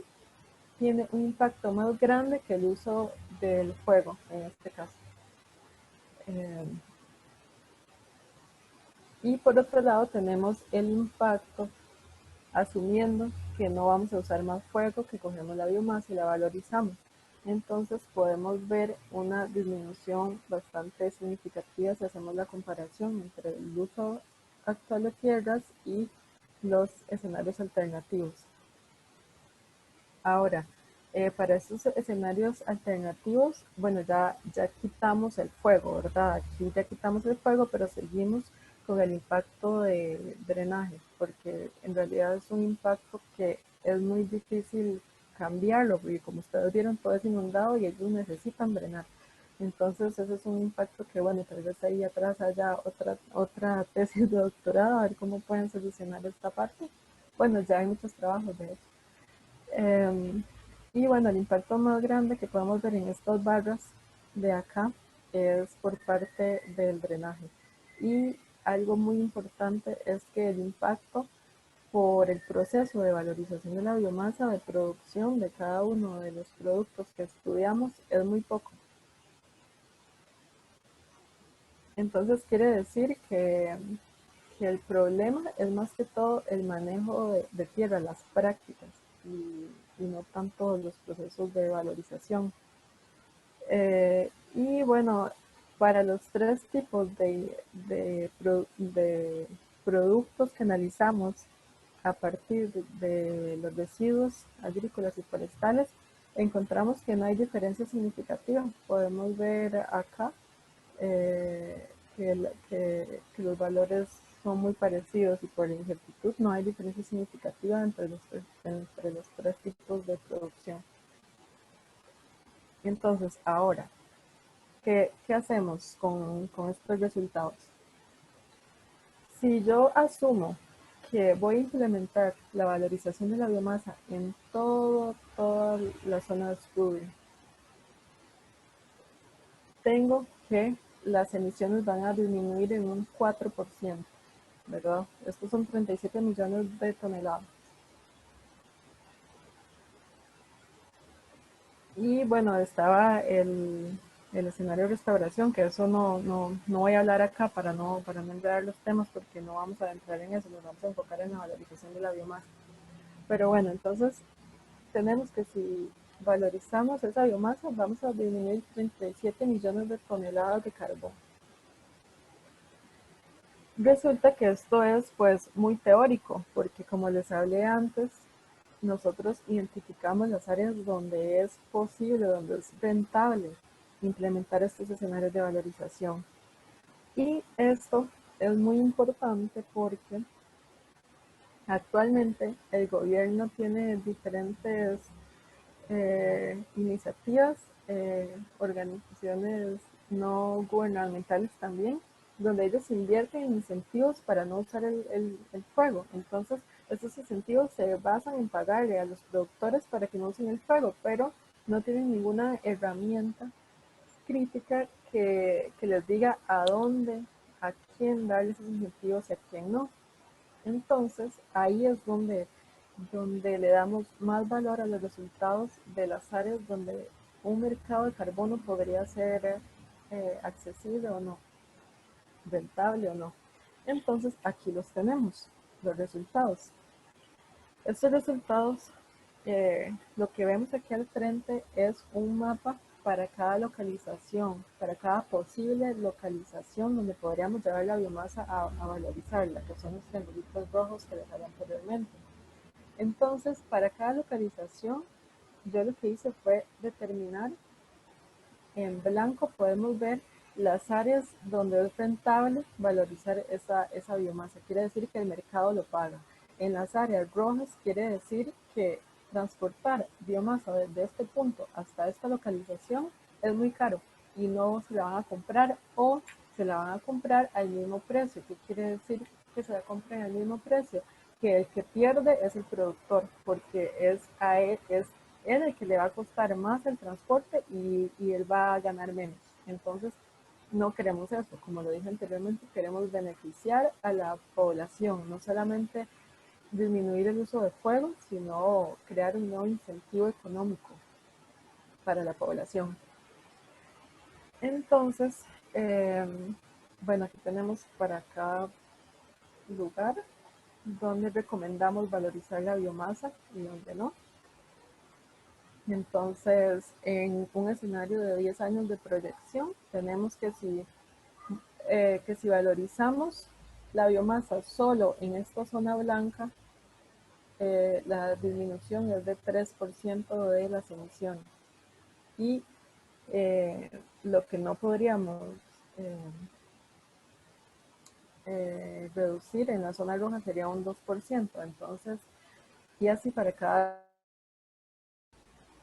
tiene un impacto más grande que el uso del fuego, en este caso. Y por otro lado tenemos el impacto asumiendo que no vamos a usar más fuego, que cogemos la biomasa y la valorizamos. Entonces podemos ver una disminución bastante significativa si hacemos la comparación entre el uso actual de tierras y los escenarios alternativos. Ahora, para estos escenarios alternativos, bueno, ya quitamos el fuego, ¿verdad? Aquí ya quitamos el fuego, pero seguimos con el impacto de drenaje, porque en realidad es un impacto que es muy difícil cambiarlo, porque como ustedes vieron, todo es inundado y ellos necesitan drenar. Entonces, ese es un impacto que, bueno, tal vez ahí atrás haya otra tesis de doctorado, a ver cómo pueden solucionar esta parte. Bueno, ya hay muchos trabajos de hecho. Y bueno, el impacto más grande que podemos ver en estas barras de acá es por parte del drenaje. Y algo muy importante es que el impacto por el proceso de valorización de la biomasa de producción de cada uno de los productos que estudiamos es muy poco. Entonces quiere decir que el problema es más que todo el manejo de tierra, las prácticas, y no tanto los procesos de valorización. Y bueno, para los tres tipos de productos que analizamos a partir de los residuos agrícolas y forestales, encontramos que no hay diferencia significativa. Podemos ver acá que los valores son muy parecidos, y por incertidumbre no hay diferencia significativa entre los tres tipos de producción. Entonces, ahora, ¿qué hacemos con estos resultados? Si yo asumo que voy a implementar la valorización de la biomasa en toda la zona de estudio, tengo que las emisiones van a disminuir en un 4%, ¿verdad? Estos son 37 millones de toneladas. Y bueno, estaba el escenario de restauración, que eso no voy a hablar acá para no entrar los temas, porque no vamos a entrar en eso, nos vamos a enfocar en la valorización de la biomasa. Pero bueno, entonces tenemos que si valorizamos esa biomasa, vamos a disminuir 37 millones de toneladas de carbón. Resulta que esto es pues muy teórico, porque como les hablé antes, nosotros identificamos las áreas donde es posible, donde es rentable implementar estos escenarios de valorización. Y esto es muy importante porque actualmente el gobierno tiene diferentes iniciativas, organizaciones no gubernamentales también, donde ellos invierten en incentivos para no usar el fuego. Entonces, estos incentivos se basan en pagarle a los productores para que no usen el fuego, pero no tienen ninguna herramienta crítica que les diga a dónde, a quién darle esos incentivos y a quién no. Entonces, ahí es donde le damos más valor a los resultados de las áreas donde un mercado de carbono podría ser accesible o no, rentable o no. Entonces, aquí los tenemos, los resultados. Estos resultados, lo que vemos aquí al frente es un mapa para cada localización, para cada posible localización donde podríamos llevar la biomasa a valorizarla, que son los triangulitos rojos que les hablé anteriormente. Entonces, para cada localización, yo lo que hice fue determinar, en blanco podemos ver las áreas donde es rentable valorizar esa biomasa. Quiere decir que el mercado lo paga. En las áreas rojas quiere decir que transportar biomasa desde este punto hasta esta localización es muy caro y no se la van a comprar o se la van a comprar al mismo precio. ¿Qué quiere decir que se la compren al mismo precio? Que el que pierde es el productor, porque es él el que le va a costar más el transporte y él va a ganar menos. Entonces, no queremos eso. Como lo dije anteriormente, queremos beneficiar a la población, no solamente disminuir el uso de fuego, sino crear un nuevo incentivo económico para la población. Entonces, bueno, aquí tenemos para cada lugar donde recomendamos valorizar la biomasa y donde no. Entonces, en un escenario de 10 años de proyección, tenemos que si valorizamos la biomasa solo en esta zona blanca, la disminución es de 3% de las emisiones. Y lo que no podríamos reducir en la zona roja sería un 2%. Entonces, y así para cada.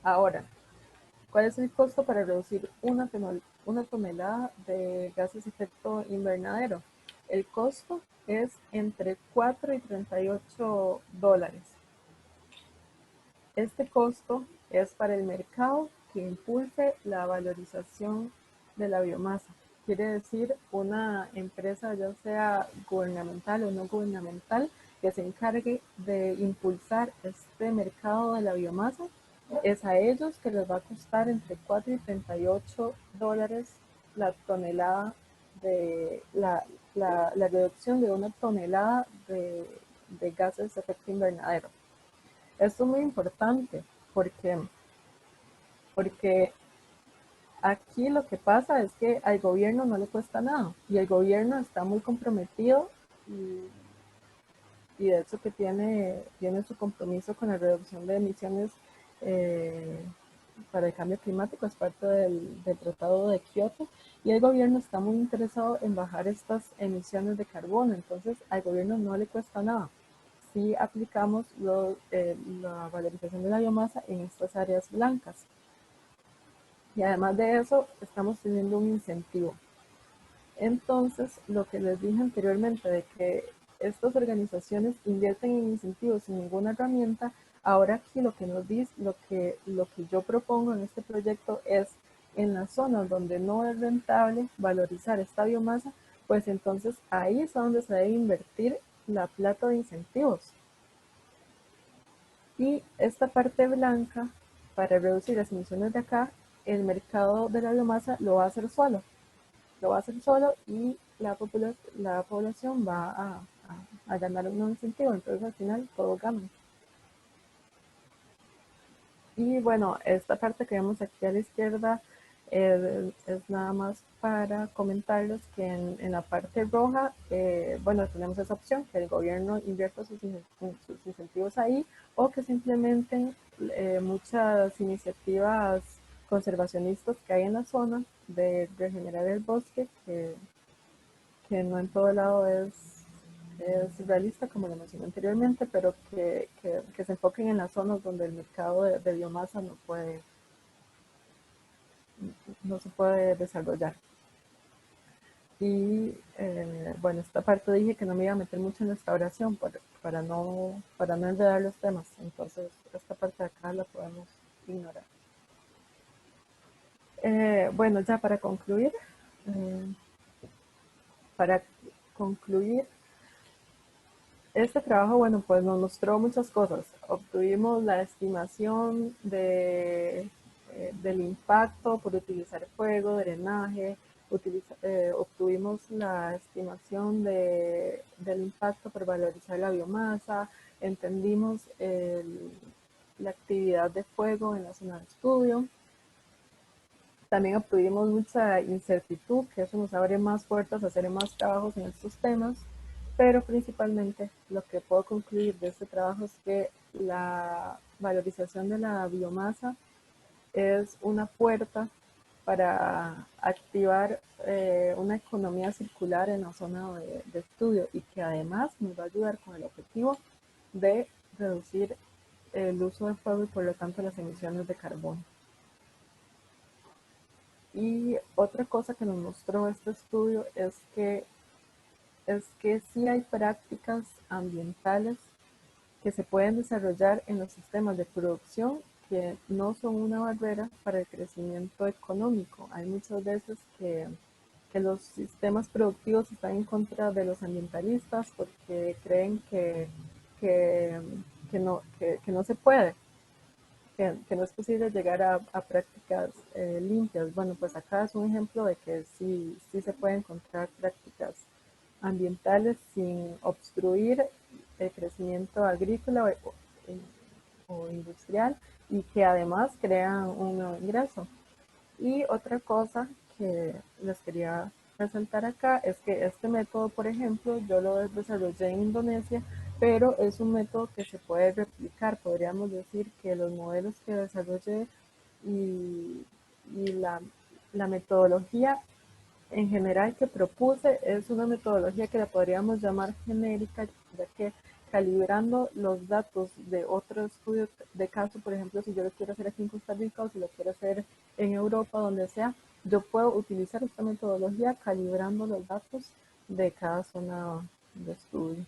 Ahora, ¿cuál es el costo para reducir una tonelada de gases de efecto invernadero? El costo es entre 4 y $38. Este costo es para el mercado que impulse la valorización de la biomasa. Quiere decir una empresa, ya sea gubernamental o no gubernamental, que se encargue de impulsar este mercado de la biomasa. Es a ellos que les va a costar entre 4 y $38 la tonelada de la reducción de una tonelada de gases de efecto invernadero. Esto es muy importante porque aquí lo que pasa es que al gobierno no le cuesta nada y el gobierno está muy comprometido y de hecho que tiene su compromiso con la reducción de emisiones para el cambio climático, es parte del Tratado de Kioto, y el gobierno está muy interesado en bajar estas emisiones de carbono. Entonces al gobierno no le cuesta nada si aplicamos la valorización de la biomasa en estas áreas blancas. Y además de eso, estamos teniendo un incentivo. Entonces, lo que les dije anteriormente de que estas organizaciones invierten en incentivos sin ninguna herramienta, ahora aquí lo que nos dice, lo que yo propongo en este proyecto es en las zonas donde no es rentable valorizar esta biomasa, pues entonces ahí es donde se debe invertir la plata de incentivos. Y esta parte blanca, para reducir las emisiones de acá, el mercado de la biomasa lo va a hacer solo. Lo va a hacer solo y la población va a ganar un incentivo. Entonces al final todos ganan. Y bueno, esta parte que vemos aquí a la izquierda Es nada más para comentarles que en la parte roja, bueno, tenemos esa opción, que el gobierno invierta sus incentivos ahí, o que se implementen muchas iniciativas conservacionistas que hay en la zona de regenerar el bosque, que no en todo lado es realista, como lo mencioné anteriormente, pero que se enfoquen en las zonas donde el mercado de biomasa no se puede desarrollar. Y bueno, esta parte dije que no me iba a meter mucho en restauración para no enredar los temas, entonces esta parte de acá la podemos ignorar. Bueno, ya para concluir, este trabajo, bueno, pues nos mostró muchas cosas. Obtuvimos la estimación del impacto por utilizar fuego, drenaje, obtuvimos la estimación del impacto por valorizar la biomasa, entendimos la actividad de fuego en la zona de estudio. También obtuvimos mucha incertidumbre, que eso nos abre más puertas a hacer más trabajos en estos temas, pero principalmente lo que puedo concluir de este trabajo es que la valorización de la biomasa es una puerta para activar una economía circular en la zona de estudio y que además nos va a ayudar con el objetivo de reducir el uso de fuego y por lo tanto las emisiones de carbono. Y otra cosa que nos mostró este estudio es que sí hay prácticas ambientales que se pueden desarrollar en los sistemas de producción que no son una barrera para el crecimiento económico. Hay muchas veces que los sistemas productivos están en contra de los ambientalistas porque creen que no se puede, que no es posible llegar a prácticas limpias. Bueno, pues acá es un ejemplo de que sí se puede encontrar prácticas ambientales sin obstruir el crecimiento agrícola o industrial y que además crean un nuevo ingreso. Y otra cosa que les quería resaltar acá es que este método, por ejemplo, yo lo desarrollé en Indonesia, pero es un método que se puede replicar. Podríamos decir que los modelos que desarrollé y la metodología en general que propuse es una metodología que la podríamos llamar genérica, ya que calibrando los datos de otro estudio de caso, por ejemplo, si yo lo quiero hacer aquí en Costa Rica o si lo quiero hacer en Europa, donde sea, yo puedo utilizar esta metodología calibrando los datos de cada zona de estudio.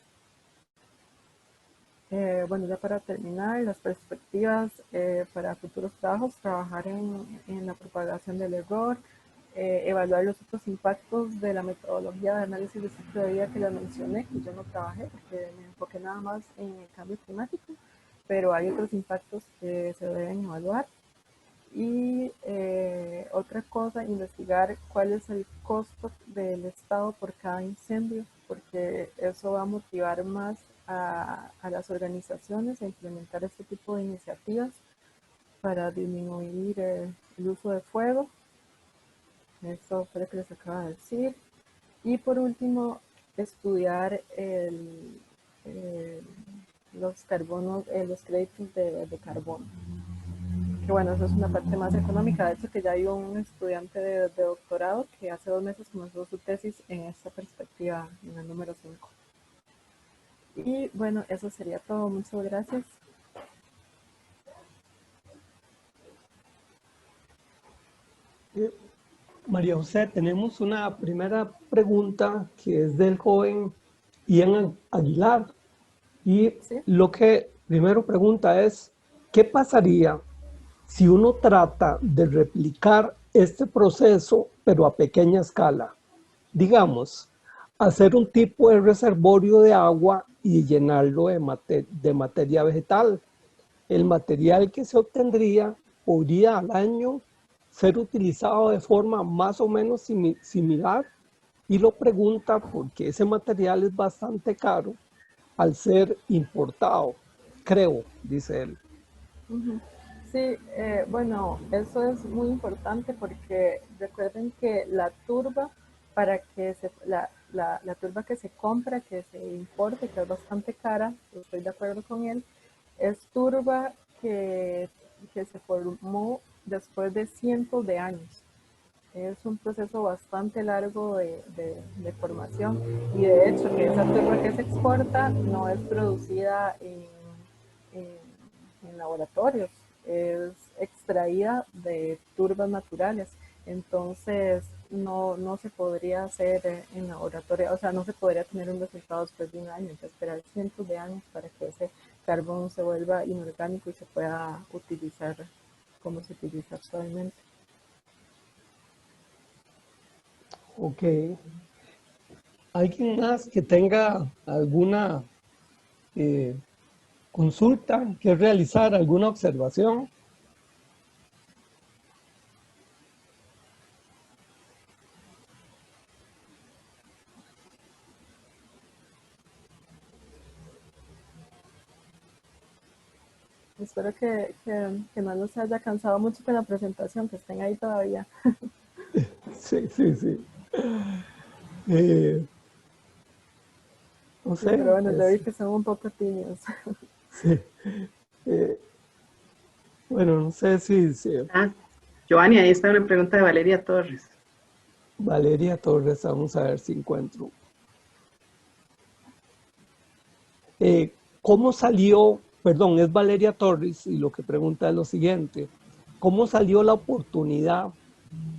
Bueno, ya para terminar, las perspectivas para futuros trabajos, trabajar en la propagación del error, evaluar los otros impactos de la metodología de análisis de ciclo de vida que les mencioné, que yo no trabajé porque me enfoqué nada más en el cambio climático, pero hay otros impactos que se deben evaluar. Y otra cosa, investigar cuál es el costo del Estado por cada incendio, porque eso va a motivar más a las organizaciones a implementar este tipo de iniciativas para disminuir el uso de fuego. Eso fue lo que les acabo de decir. Y por último, estudiar los créditos de carbono. Que bueno, eso es una parte más económica. De hecho, que ya hay un estudiante de doctorado que hace 2 meses comenzó su tesis en esta perspectiva, en el número 5. Y bueno, eso sería todo. Muchas gracias. María José, tenemos una primera pregunta que es del joven Ian Aguilar. Y ¿Sí? lo que primero pregunta es, ¿qué pasaría si uno trata de replicar este proceso, pero a pequeña escala? Digamos, hacer un tipo de reservorio de agua y llenarlo de materia vegetal. El material que se obtendría podría al año ser utilizado de forma más o menos similar, y lo pregunta porque ese material es bastante caro al ser importado, creo, dice él. Sí, bueno, eso es muy importante porque recuerden que la turba, para que la turba que se compra, que se importa, que es bastante cara, estoy de acuerdo con él, es turba que, que se formó después de cientos de años. Es un proceso bastante largo de formación y de hecho que esa turba que se exporta no es producida en laboratorios, es extraída de turbas naturales, entonces no se podría hacer en laboratorio, o sea, no se podría tener un resultado después de un año, hay que esperar cientos de años para que ese carbón se vuelva inorgánico y se pueda utilizar como se utiliza actualmente. Ok. ¿Alguien más que tenga alguna eh, consulta que realizar, alguna observación? Espero que no los haya cansado mucho con la presentación, que estén ahí todavía. Sí, sí, sí. Eh, no Sí, pero sé, bueno, ya vi que son un poco tímidos. sí. Eh, bueno, no sé si Ah, Giovanni, ahí está una pregunta de Valeria Torres. Valeria Torres, vamos a ver si encuentro. ¿Cómo salió? Perdón, es Valeria Torres y lo que pregunta es lo siguiente. ¿Cómo salió la oportunidad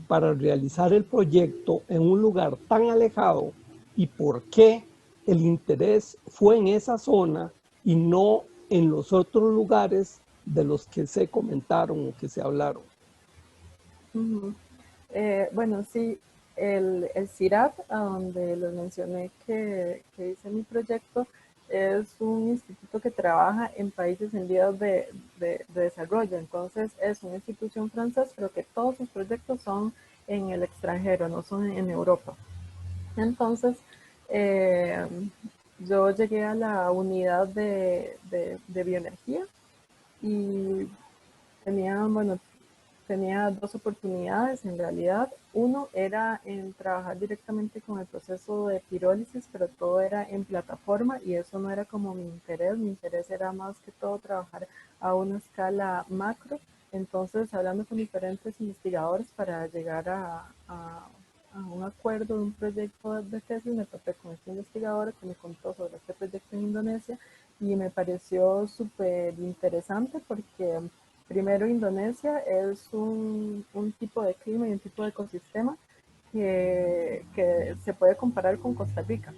para realizar el proyecto en un lugar tan alejado y por qué el interés fue en esa zona y no en los otros lugares de los que se comentaron o que se hablaron? Bueno, sí, el CIRAP, a donde les mencioné que hice mi proyecto, es un instituto que trabaja en países en vías de desarrollo. Entonces, es una institución francesa, pero que todos sus proyectos son en el extranjero, no son en Europa. Entonces, eh, yo llegué a la unidad de bioenergía y bueno, tenía dos oportunidades en realidad. Uno era en trabajar directamente con el proceso de pirólisis, pero todo era en plataforma y eso no era como mi interés. Mi interés era más que todo trabajar a una escala macro. Entonces, hablando con diferentes investigadores para llegar a un acuerdo de un proyecto de tesis, me topé con este investigador que me contó sobre este proyecto en Indonesia y me pareció súper interesante porque primero, Indonesia es un tipo de clima y un tipo de ecosistema que se puede comparar con Costa Rica.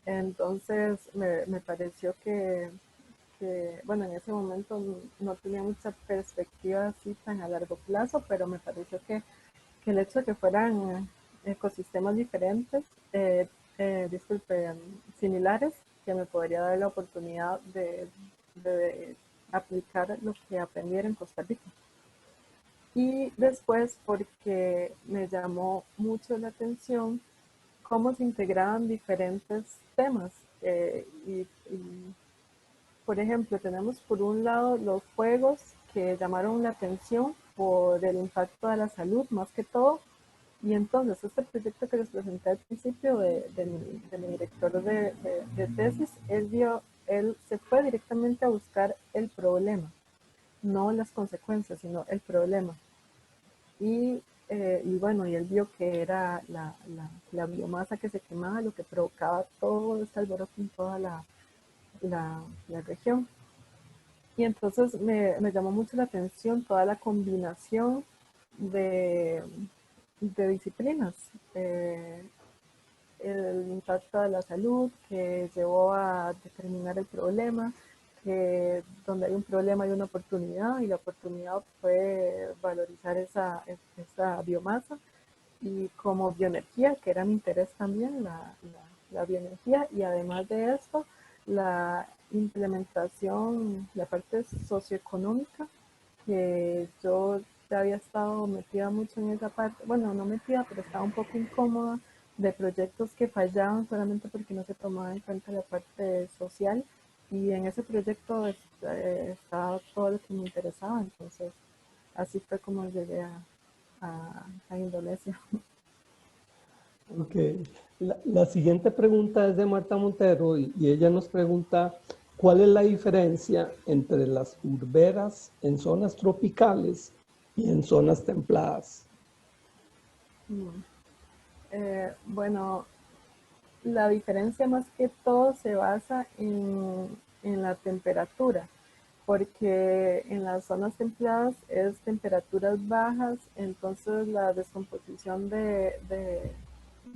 Entonces, me pareció bueno, en ese momento no tenía mucha perspectiva así tan a largo plazo, pero me pareció que el hecho de que fueran ecosistemas diferentes, disculpe, similares, que me podría dar la oportunidad de aplicar lo que aprendiera en Costa Rica. Y después porque me llamó mucho la atención cómo se integraban diferentes temas. Por ejemplo, tenemos por un lado los juegos que llamaron la atención por el impacto de la salud más que todo. Y entonces este proyecto que les presenté al principio de mi director de tesis, él se fue directamente a buscar el problema, no las consecuencias, sino el problema. Y bueno, y él vio que era la biomasa que se quemaba lo que provocaba todo este alboroto en toda la región. Y entonces me llamó mucho la atención toda la combinación de, de disciplinas. El impacto de la salud que llevó a determinar el problema, que donde hay un problema hay una oportunidad y la oportunidad fue valorizar esa biomasa y como bioenergía, que era mi interés también, la bioenergía y además de esto, la implementación, la parte socioeconómica, que yo ya había estado metida mucho en esa parte, bueno, no metida, pero estaba un poco incómoda de proyectos que fallaban solamente porque no se tomaba en cuenta la parte social y en ese proyecto estaba todo lo que me interesaba, entonces así fue como llegué a Indonesia. Ok. La siguiente pregunta es de Marta Montero y ella nos pregunta, ¿cuál es la diferencia entre las turberas en zonas tropicales y en zonas templadas? Mm. Bueno, la diferencia más que todo se basa en la temperatura, porque en las zonas templadas es temperaturas bajas, entonces la descomposición de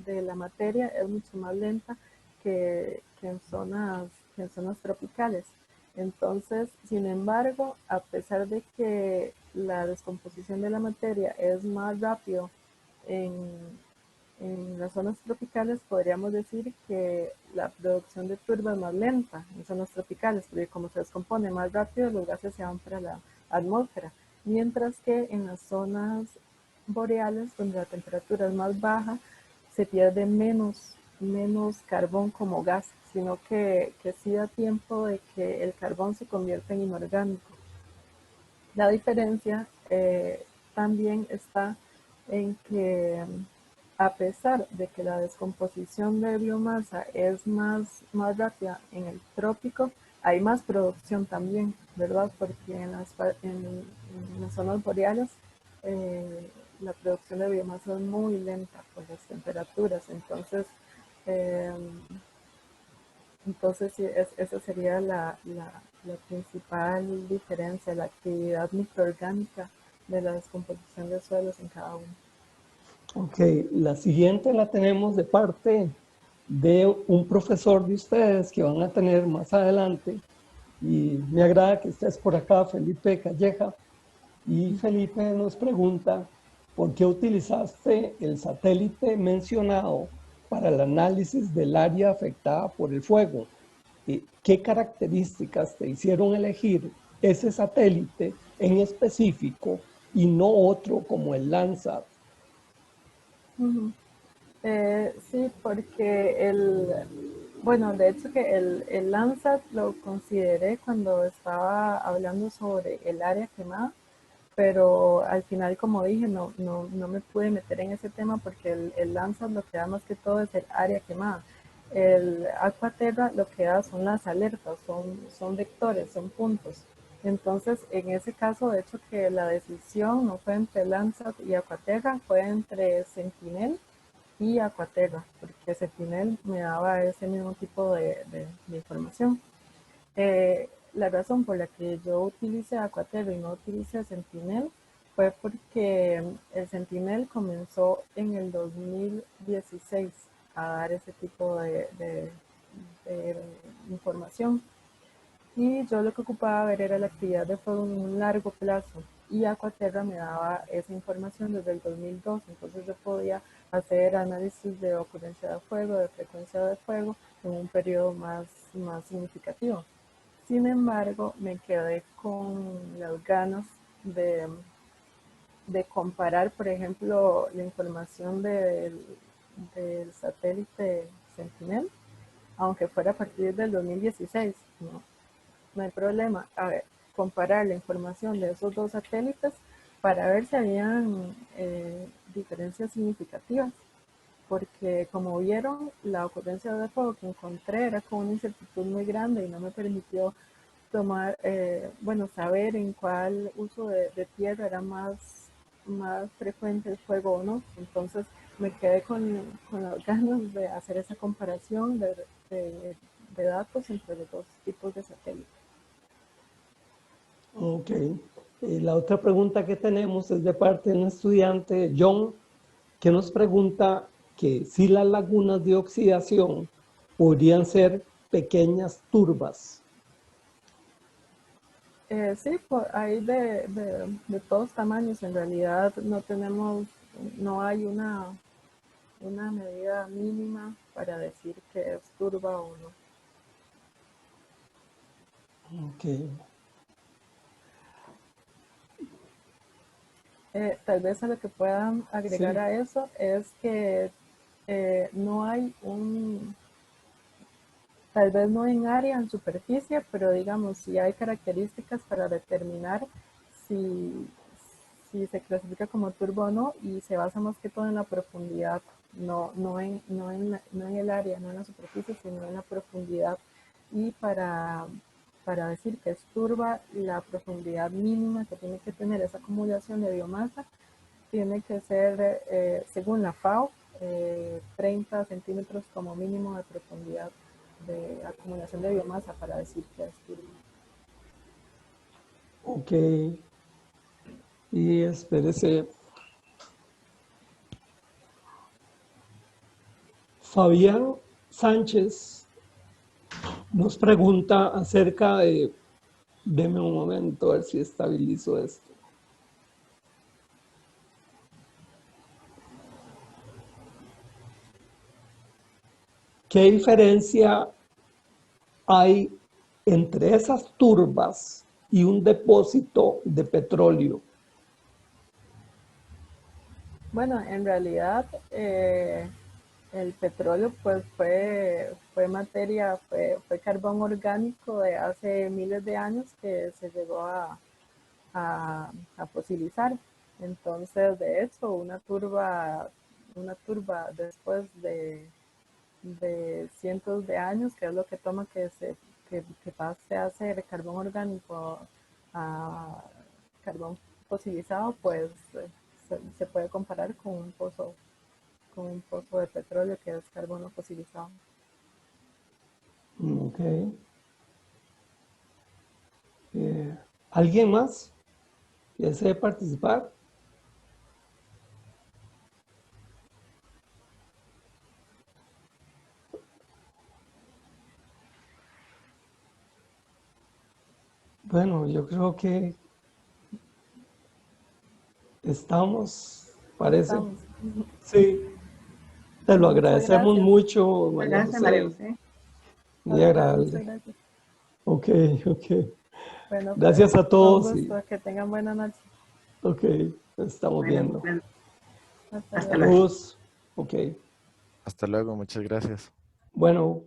la materia es mucho más lenta que en zonas tropicales. Entonces, sin embargo, a pesar de que la descomposición de la materia es más rápido en, en las zonas tropicales, podríamos decir que la producción de turba es más lenta en zonas tropicales, porque como se descompone más rápido, los gases se van para la atmósfera, mientras que en las zonas boreales, donde la temperatura es más baja, se pierde menos carbón como gas, sino que sí da tiempo de que el carbón se convierta en inorgánico. La diferencia también está en que a pesar de que la descomposición de biomasa es más rápida en el trópico, hay más producción también, ¿verdad? Porque en las zonas boreales la producción de biomasa es muy lenta por las temperaturas, eh, entonces sí, esa sería la principal diferencia, la actividad microorgánica de la descomposición de suelos en cada uno. Ok, la siguiente la tenemos de parte de un profesor de ustedes que van a tener más adelante y me agrada que estés por acá, Felipe Calleja. Y Felipe nos pregunta, ¿por qué utilizaste el satélite mencionado para el análisis del área afectada por el fuego? ¿Y qué características te hicieron elegir ese satélite en específico y no otro como el Landsat? Uh-huh. Sí, porque bueno, de hecho que el Landsat lo consideré cuando estaba hablando sobre el área quemada, pero al final, como dije, no me pude meter en ese tema porque el Landsat lo que da más que todo es el área quemada. El Aquaterra lo que da son las alertas, son vectores, son puntos. Entonces, en ese caso, de hecho que la decisión no fue entre Landsat y Aquaterra, fue entre Sentinel y Aquaterra, porque Sentinel me daba ese mismo tipo de información. La razón por la que yo utilicé Aquaterra y no utilicé Sentinel fue porque el Sentinel comenzó en el 2016 a dar ese tipo de información. Y yo lo que ocupaba ver era la actividad de fuego en un largo plazo. Y Aquaterra me daba esa información desde el 2002. Entonces yo podía hacer análisis de ocurrencia de fuego, de frecuencia de fuego, en un periodo más significativo. Sin embargo, me quedé con las ganas de comparar, por ejemplo, la información del satélite Sentinel, aunque fuera a partir del 2016, ¿no? No hay problema. A ver, comparar la información de esos dos satélites para ver si habían diferencias significativas. Porque como vieron, la ocurrencia de fuego que encontré era con una incertidumbre muy grande y no me permitió saber en cuál uso de tierra era más frecuente el fuego o no. Entonces me quedé con las ganas de hacer esa comparación de datos entre los dos tipos de satélites. Ok. La otra pregunta que tenemos es de parte de un estudiante, John, que nos pregunta que si las lagunas de oxidación podrían ser pequeñas turbas. Sí, hay de todos tamaños. En realidad no hay una medida mínima para decir que es turba o no. Ok. Tal vez a lo que puedan agregar Sí. a eso es que no hay Tal vez no en área, en superficie, pero digamos, si hay características para determinar si, si se clasifica como turba o no, y se basa más que todo en la profundidad, no en el área, no en la superficie, sino en la profundidad. Y para decir que es turba, la profundidad mínima que tiene que tener esa acumulación de biomasa tiene que ser, según la FAO, 30 centímetros como mínimo de profundidad de acumulación de biomasa para decir que es turba. Ok. Y espérese. Fabián Sánchez nos pregunta acerca de, deme un momento a ver si estabilizo esto. ¿Qué diferencia hay entre esas turbas y un depósito de petróleo? Bueno, en realidad el petróleo pues fue materia, fue carbón orgánico de hace miles de años que se llegó a fosilizar. Entonces, de hecho, una turba después de cientos de años, que es lo que toma que pase a ser carbón orgánico a carbón fosilizado, pues se puede comparar con un pozo de petróleo que es carbono fosilizado. Ok. ¿Alguien más que desee participar? Bueno, yo creo que estamos, parece. Estamos. Sí, te lo Muchas agradecemos gracias. mucho, Muchas María gracias, María José. José. Muy Muchas agradable. gracias. Ok, ok. Bueno, pues Gracias a fue un todos y gusto. Que tengan buena noche. ok, estamos Bueno, viendo. bueno, Hasta hasta luego. luego. Saludos. Ok. Hasta luego, muchas gracias. Bueno,